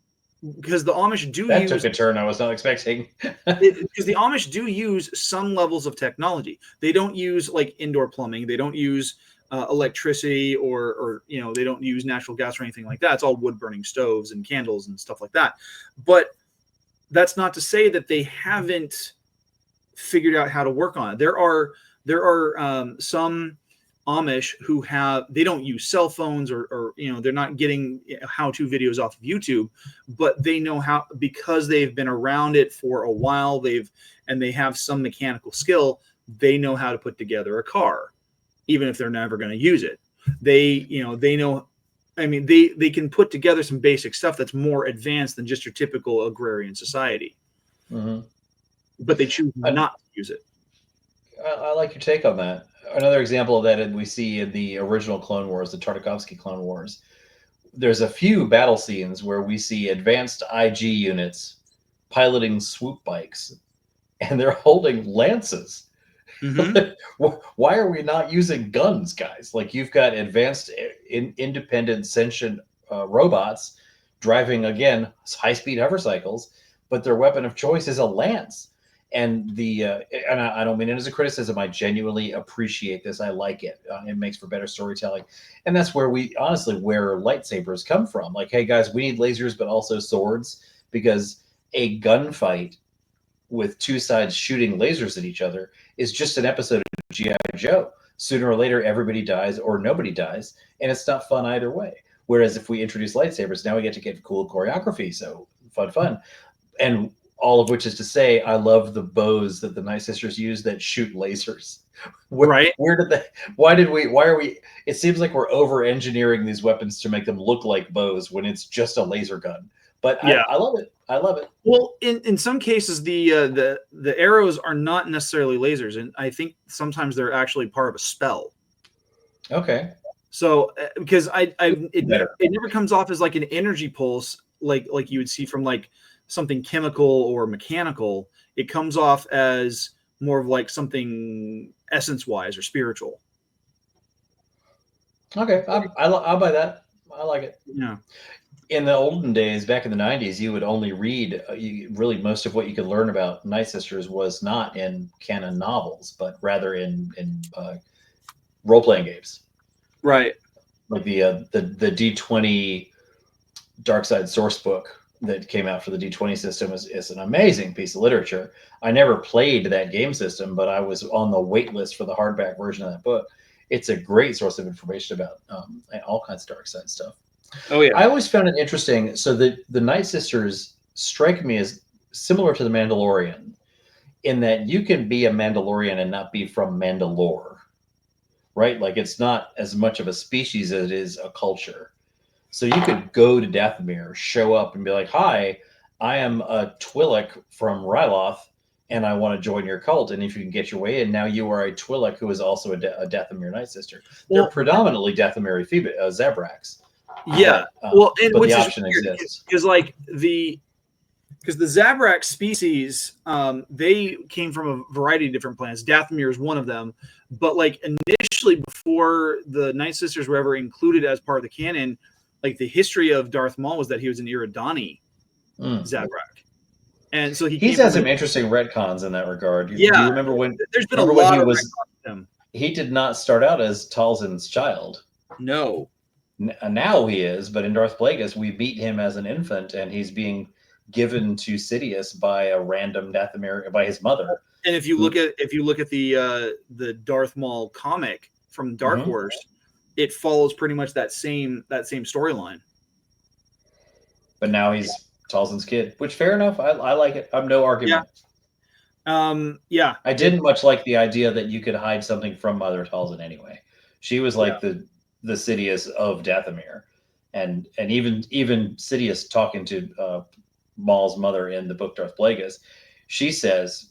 because the Amish do That use took a turn I was not expecting. because the Amish do use some levels of technology. They don't use like indoor plumbing. They don't use electricity or they don't use natural gas or anything like that. It's all wood burning stoves and candles and stuff like that. But that's not to say that they haven't figured out how to work on it. There are some Amish who they don't use cell phones or they're not getting how-to videos off of YouTube, but they know how, because they've been around it for a while, they have some mechanical skill. They know how to put together a car, even if they're never going to use it. They know, I mean, they can put together some basic stuff that's more advanced than just your typical agrarian society. Mm-hmm. But they choose not to use it. I like your take on that. Another example of that we see in the original Clone Wars, the Tartakovsky Clone Wars. There's a few battle scenes where we see advanced IG units piloting swoop bikes, and they're holding lances. Mm-hmm. Why are we not using guns, guys? Like, you've got advanced, independent, sentient robots driving, again, high-speed hovercycles, but their weapon of choice is a lance. And and I don't mean it as a criticism. I genuinely appreciate this. I like it. It makes for better storytelling. And that's where where lightsabers come from. Like, hey, guys, we need lasers, but also swords, because a gunfight with two sides shooting lasers at each other is just an episode of G.I. Joe. Sooner or later, everybody dies or nobody dies, and it's not fun either way. Whereas if we introduce lightsabers, now we get to get cool choreography. So fun. And all of which is to say, I love the bows that the Nightsisters use that shoot lasers. Why are we, it seems like we're over engineering these weapons to make them look like bows when it's just a laser gun. But yeah. I love it. I love it. Well, in some cases, the arrows are not necessarily lasers, and I think sometimes they're actually part of a spell. Okay. So because it never comes off as like an energy pulse, like you would see from like something chemical or mechanical. It comes off as more of like something essence-wise or spiritual. Okay, I'll buy that. I like it. Yeah. In the olden days, back in the 90s, you would only read, really most of what you could learn about Nightsisters was not in canon novels, but rather in role-playing games. Right. Like the D20 Dark Side source book that came out for the D20 system is an amazing piece of literature. I never played that game system, but I was on the wait list for the hardback version of that book. It's a great source of information about all kinds of dark side stuff. Oh yeah. I always found it interesting. So the Nightsisters strike me as similar to the Mandalorian in that you can be a Mandalorian and not be from Mandalore, right? Like, it's not as much of a species as it is a culture. So you could go to Dathomir, show up, and be like, "Hi, I am a Twi'lek from Ryloth, and I want to join your cult. And if you can get your way in, now you are a Twi'lek who is also a Dathomir Nightsister." They're predominantly Dathomiri Zabraks. Yeah. But the option exists. Because the Zabrak species, they came from a variety of different planets. Dathomir is one of them. But like initially, before the Nightsisters were ever included as part of the canon, like the history of Darth Maul was that he was an Iridani Zabrak. And so he's had some interesting retcons in that regard. Do you remember when there's been a lot of retcons with him? He did not start out as Talzin's child. No. Now he is, but in Darth Plagueis, we meet him as an infant, and he's being given to Sidious by a random Dathomir, by his mother. And if you look at the Darth Maul comic from Dark Wars, it follows pretty much that same storyline. But now he's Talzin's kid, which fair enough. I like it. I'm no argument. Yeah. I didn't much like the idea that you could hide something from Mother Talzin anyway. She was like the Sidious of Dathomir, and even Sidious talking to Maul's mother in the book Darth Plagueis, she says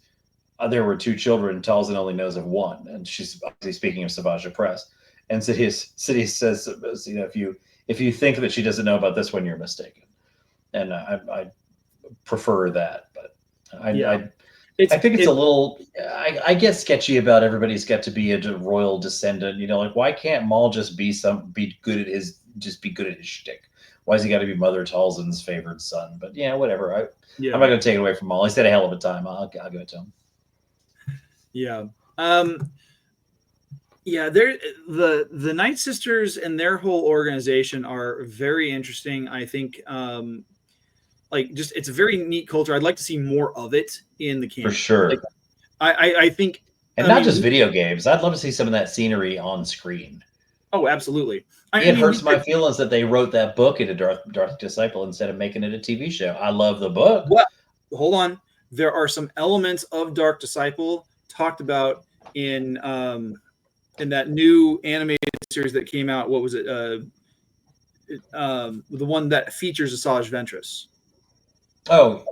there were two children. Talzin only knows of one, and she's obviously speaking of Savage Press. And Sidious says, if you think that she doesn't know about this one, you're mistaken. And I prefer that, but I think it's a little. I get sketchy about everybody's got to be a royal descendant. You know, like why can't Maul just be good at his shtick? Why has he got to be Mother Talzin's favored son? But yeah, whatever. I'm not going to take it away from Maul. He's had a hell of a time. I'll give it to him. Yeah. Yeah, the Nightsisters and their whole organization are very interesting. I think it's a very neat culture. I'd like to see more of it in the canon. For sure. Like, I think, and not just video games. I'd love to see some of that scenery on screen. Oh, absolutely. It hurts my feelings that they wrote that book into Dark Disciple instead of making it a TV show. I love the book. Well, hold on. There are some elements of Dark Disciple talked about in that new animated series that came out. What was it? The one that features Asajj Ventress. Oh,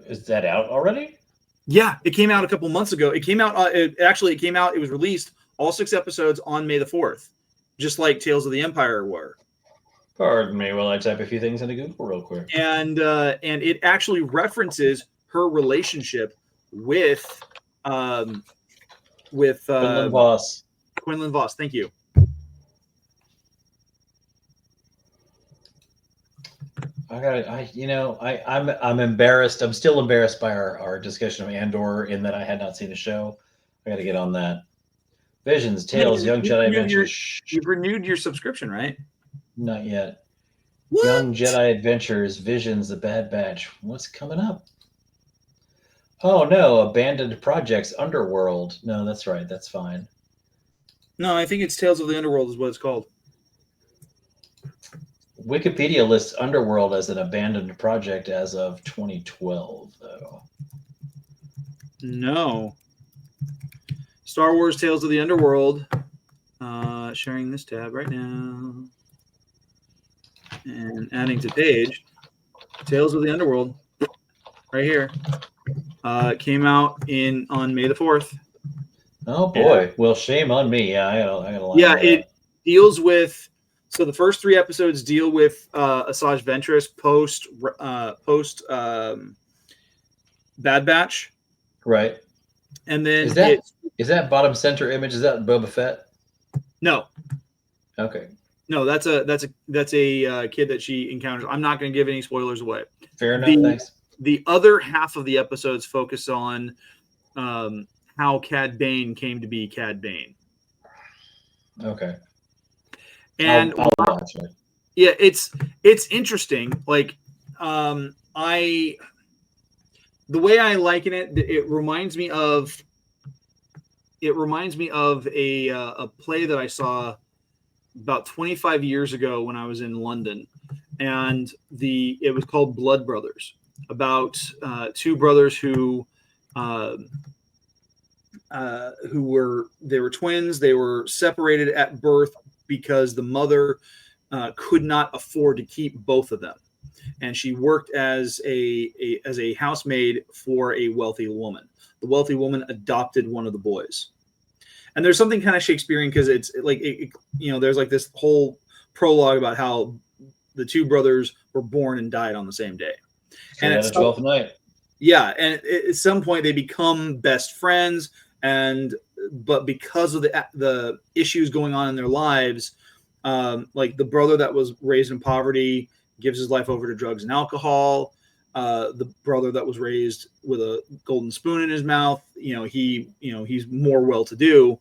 is that out already? Yeah, it came out a couple months ago. It came out. It came out. It was released all 6 episodes on May the 4th, just like Tales of the Empire were. Pardon me while I type a few things into Google real quick. And it actually references her relationship with Quinlan Voss. Quinlan Voss. Thank you. I'm embarrassed. I'm still embarrassed by our discussion of Andor in that I had not seen the show. I got to get on that. Visions, Tales, Young Jedi Adventures. You've renewed your subscription, right? Not yet. What? Young Jedi Adventures, Visions, The Bad Batch. What's coming up? Oh no, Abandoned Projects, Underworld. No, that's right. That's fine. No, I think it's Tales of the Underworld is what it's called. Wikipedia lists Underworld as an abandoned project as of 2012, though. No. Star Wars Tales of the Underworld. Sharing this tab right now. And adding to page. Tales of the Underworld. Right here. Came out on May the 4th. Oh, boy. Yeah. Well, shame on me. Yeah, I gotta lie. Yeah, it deals with... So the first 3 episodes deal with Asajj Ventress post Bad Batch, right? And then is that bottom center image? Is that Boba Fett? No. Okay. No, that's a kid that she encounters. I'm not going to give any spoilers away. Fair enough. Thanks. The other half of the episodes focus on how Cad Bane came to be Cad Bane. Okay. And I'll watch it. Yeah, it's interesting. Like, the way I liken it, it reminds me of a play that I saw about 25 years ago when I was in London, and it was called Blood Brothers, about 2 brothers who were twins. They were separated at birth because the mother could not afford to keep both of them, and she worked as a housemaid for a wealthy woman. The wealthy woman adopted one of the boys, and there's something kind of Shakespearean because it's like there's like this whole prologue about how the 2 brothers were born and died on the same day, and at the 12th night. Yeah, and at some point they become best friends, but because of the issues going on in their lives, like the brother that was raised in poverty gives his life over to drugs and alcohol. The brother that was raised with a golden spoon in his mouth, he's more well-to-do,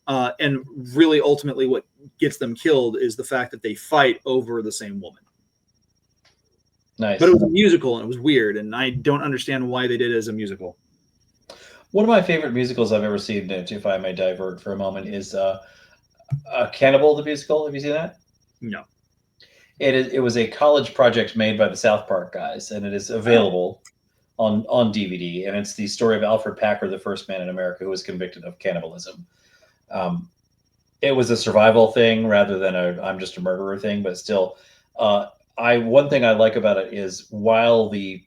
and really ultimately what gets them killed is the fact that they fight over the same woman. Nice. But it was a musical and it was weird, and I don't understand why they did it as a musical. One of my favorite musicals I've ever seen, if I may divert for a moment, is Cannibal the Musical. Have you seen that? No. It was a college project made by the South Park guys, and it is available on DVD. And it's the story of Alfred Packer, the first man in America who was convicted of cannibalism. It was a survival thing rather than I'm just a murderer thing, but still, one thing I like about it is while the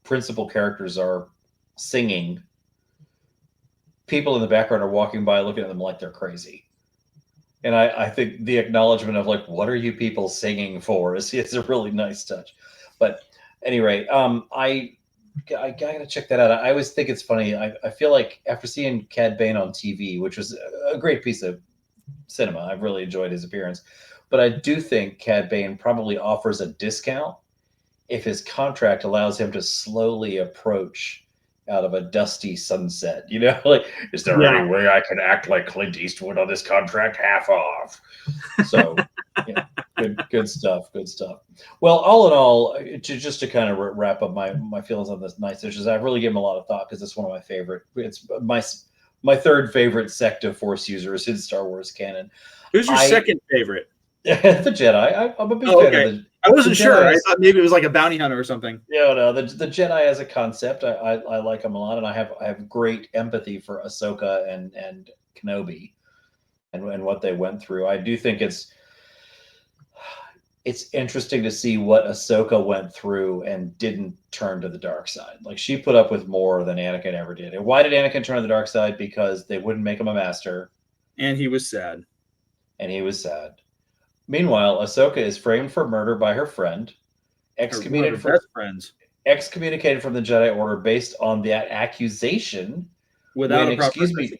principal characters are singing, people in the background are walking by looking at them like they're crazy. And I think the acknowledgement of like, what are you people singing for is a really nice touch. But anyway, I gotta check that out. I always think it's funny. I feel like after seeing Cad Bane on TV, which was a great piece of cinema, I've really enjoyed his appearance. But I do think Cad Bane probably offers a discount if his contract allows him to slowly approach out of a dusty sunset. You know, like, is there any way I can act like Clint Eastwood on this contract, half off? So, yeah, good stuff. Good stuff. Well, all in all, just to kind of wrap up my feelings on this Nightsisters, I've really given a lot of thought because it's one of my favorite. It's my third favorite sect of Force users in Star Wars canon. Who's your second favorite? The Jedi. I'm a big fan of the. I wasn't sure. I thought maybe it was like a bounty hunter or something. Yeah, no, the Jedi as a concept, I like them a lot, and I have great empathy for Ahsoka and Kenobi, and what they went through. I do think it's interesting to see what Ahsoka went through and didn't turn to the dark side. Like, she put up with more than Anakin ever did. And why did Anakin turn to the dark side? Because they wouldn't make him a master, and he was sad. Meanwhile, Ahsoka is framed for murder by her friend, excommunicated from the Jedi Order based on that accusation. Without a proper excuse me,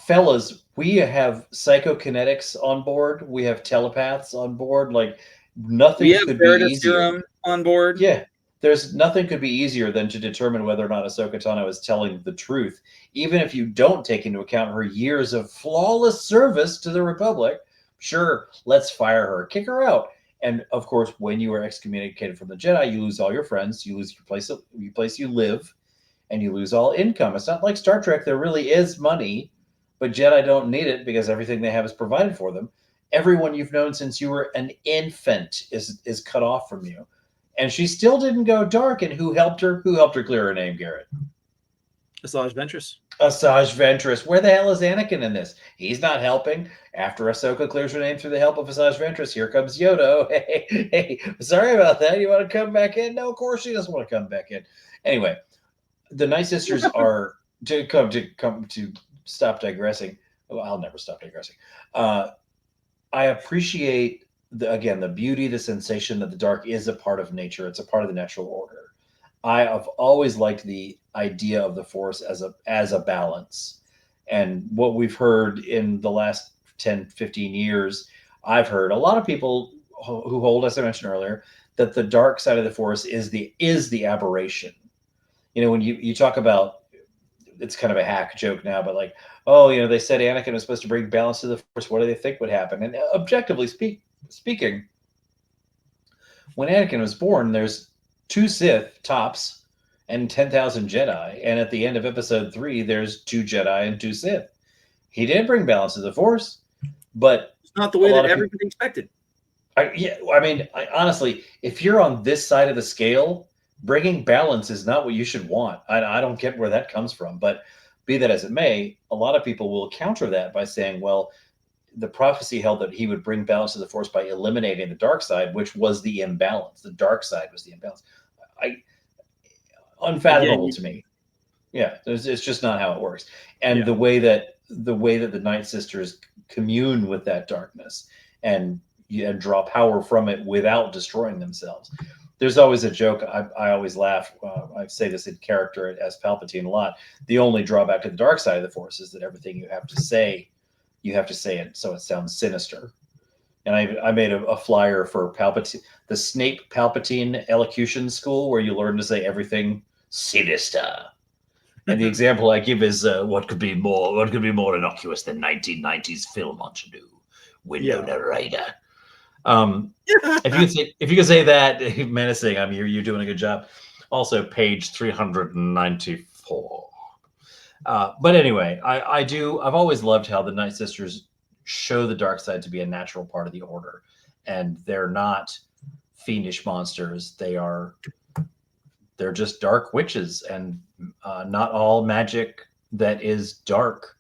fellas, we have psychokinetics on board. We have telepaths on board. Like, nothing could be easier on board. Yeah, nothing could be easier than to determine whether or not Ahsoka Tano is telling the truth, even if you don't take into account her years of flawless service to the Republic. Sure, let's fire her, kick her out. And of course, when you are excommunicated from the Jedi, you lose all your friends, you lose your place you live, and you lose all income. It's not like Star Trek. There really is money, but Jedi don't need it because everything they have is provided for them. Everyone you've known since you were an infant is cut off from you. And she still didn't go dark. And who helped her? Who helped her clear her name, Garrett? Asajj Ventress. Asajj Ventress. Where the hell is Anakin in this? He's not helping. After Ahsoka clears her name through the help of Asajj Ventress, here comes Yoda. Hey, sorry about that. You want to come back in? No, of course she doesn't want to come back in. Anyway, the Nightsisters are to stop digressing. Well, I'll never stop digressing. I appreciate the beauty, the sensation that the dark is a part of nature. It's a part of the natural order. I have always liked the idea of the Force as a balance. And what we've heard in the last 10, 15 years, I've heard a lot of people who hold, as I mentioned earlier, that the dark side of the Force is the aberration. You know, when you talk about, it's kind of a hack joke now, but like, oh, you know, they said Anakin was supposed to bring balance to the Force. What do they think would happen? And objectively speaking, when Anakin was born, there's 2 Sith tops and 10,000 Jedi. And at the end of episode 3, there's 2 Jedi and 2 Sith. He did bring balance to the Force, but it's not the way that everybody expected. Honestly, if you're on this side of the scale, bringing balance is not what you should want. I don't get where that comes from, but be that as it may, a lot of people will counter that by saying, well, the prophecy held that he would bring balance to the Force by eliminating the dark side, which was the imbalance. The dark side was the imbalance. Unfathomable to me. Yeah, it's just not how it works. And the way that the Nightsisters commune with that darkness and draw power from it without destroying themselves. There's always a joke. I always laugh. I say this in character as Palpatine a lot. The only drawback to the dark side of the Force is that everything you have to say it so it sounds sinister. And I made a flyer for Palpatine, the Snape Palpatine elocution school, where you learn to say everything sinister. And the example I give is what could be more innocuous than 1990s film ingenue, Winona Ryder. If you could say that menacing, I mean, you're doing a good job. Also, page 394. But anyway, I've always loved how the Nightsisters show the dark side to be a natural part of the order, and they're not fiendish monsters. They're just dark witches, and not all magic that is dark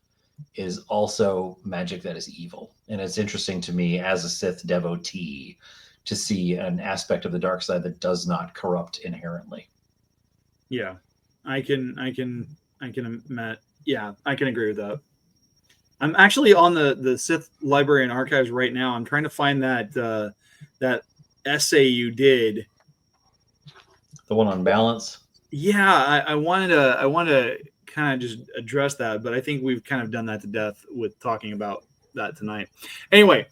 is also magic that is evil. And it's interesting to me as a Sith devotee to see an aspect of the dark side that does not corrupt inherently. Yeah, I can agree with that. I'm actually on the Sith Library and Archives right now. I'm trying to find that essay you did. The one on balance? Yeah, I wanted to kind of just address that, but I think we've kind of done that to death with talking about that tonight. Anyway,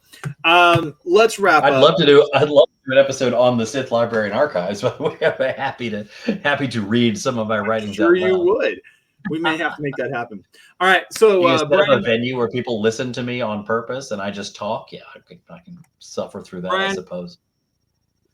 let's wrap I'd up. love to do an episode on the Sith Library and Archives. By the way, I'm happy to read some of my writings. Sure, out you loud. would. We may have to make that happen. All right, so You set up Brian, a venue where people listen to me on purpose, and I just talk. Yeah, I can suffer through that, Brian, I suppose.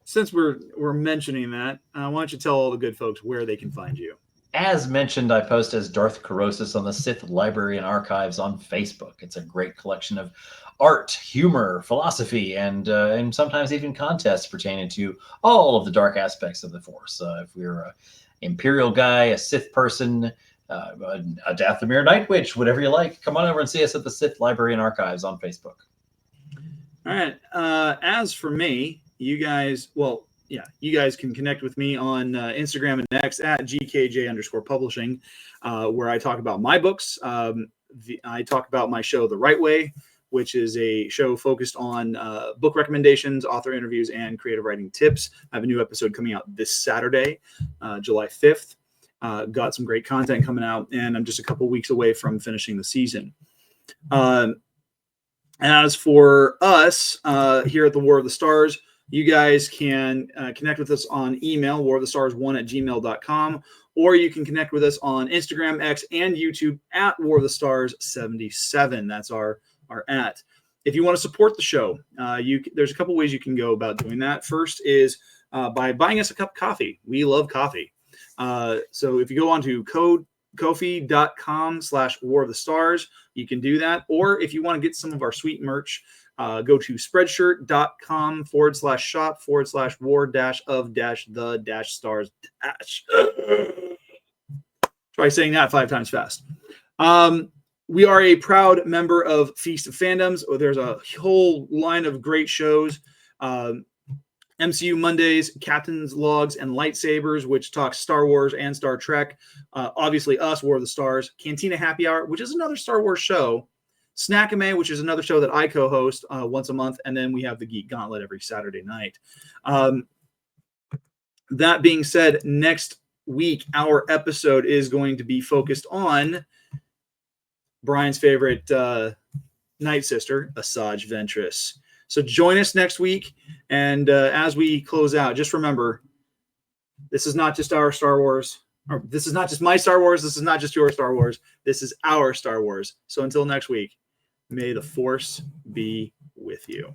Since we're mentioning that, why don't you tell all the good folks where they can find you? As mentioned, I post as Darth Corrosis on the Sith Library and Archives on Facebook. It's a great collection of art, humor, philosophy, and sometimes even contests pertaining to all of the dark aspects of the Force. If you're an Imperial guy, a Sith person, a Dathomir Night Witch, whatever you like, come on over and see us at the Sith Library and Archives on Facebook. All right. As for me, you guys can connect with me on Instagram and X at GKJ_publishing, where I talk about my books. I talk about my show, The Right Way, which is a show focused on book recommendations, author interviews, and creative writing tips. I have a new episode coming out this Saturday, July 5th. Got some great content coming out, and I'm just a couple weeks away from finishing the season. And as for us here at the War of the Stars, you guys can connect with us on email, warofthestars1@gmail.com, or you can connect with us on Instagram, X, and YouTube at War of the Stars 77. That's our at. If you want to support the show, there's a couple ways you can go about doing that. First is by buying us a cup of coffee. We love coffee. So if you go on to Ko-fi.com/War of the Stars, you can do that. Or if you want to get some of our sweet merch, go to spreadshirt.com/shop/war-of-the-stars. Try saying that 5 times fast. We are a proud member of Feast of Fandoms. There's a whole line of great shows. MCU Mondays, Captain's Logs, and Lightsabers, which talks Star Wars and Star Trek. Obviously, us, War of the Stars. Cantina Happy Hour, which is another Star Wars show. Snackame, which is another show that I co-host once a month. And then we have the Geek Gauntlet every Saturday night. That being said, next week, our episode is going to be focused on Brian's favorite Nightsister, Asajj Ventress. So join us next week. And as we close out, just remember, this is not just our Star Wars. Or this is not just my Star Wars. This is not just your Star Wars. This is our Star Wars. So until next week, may the Force be with you.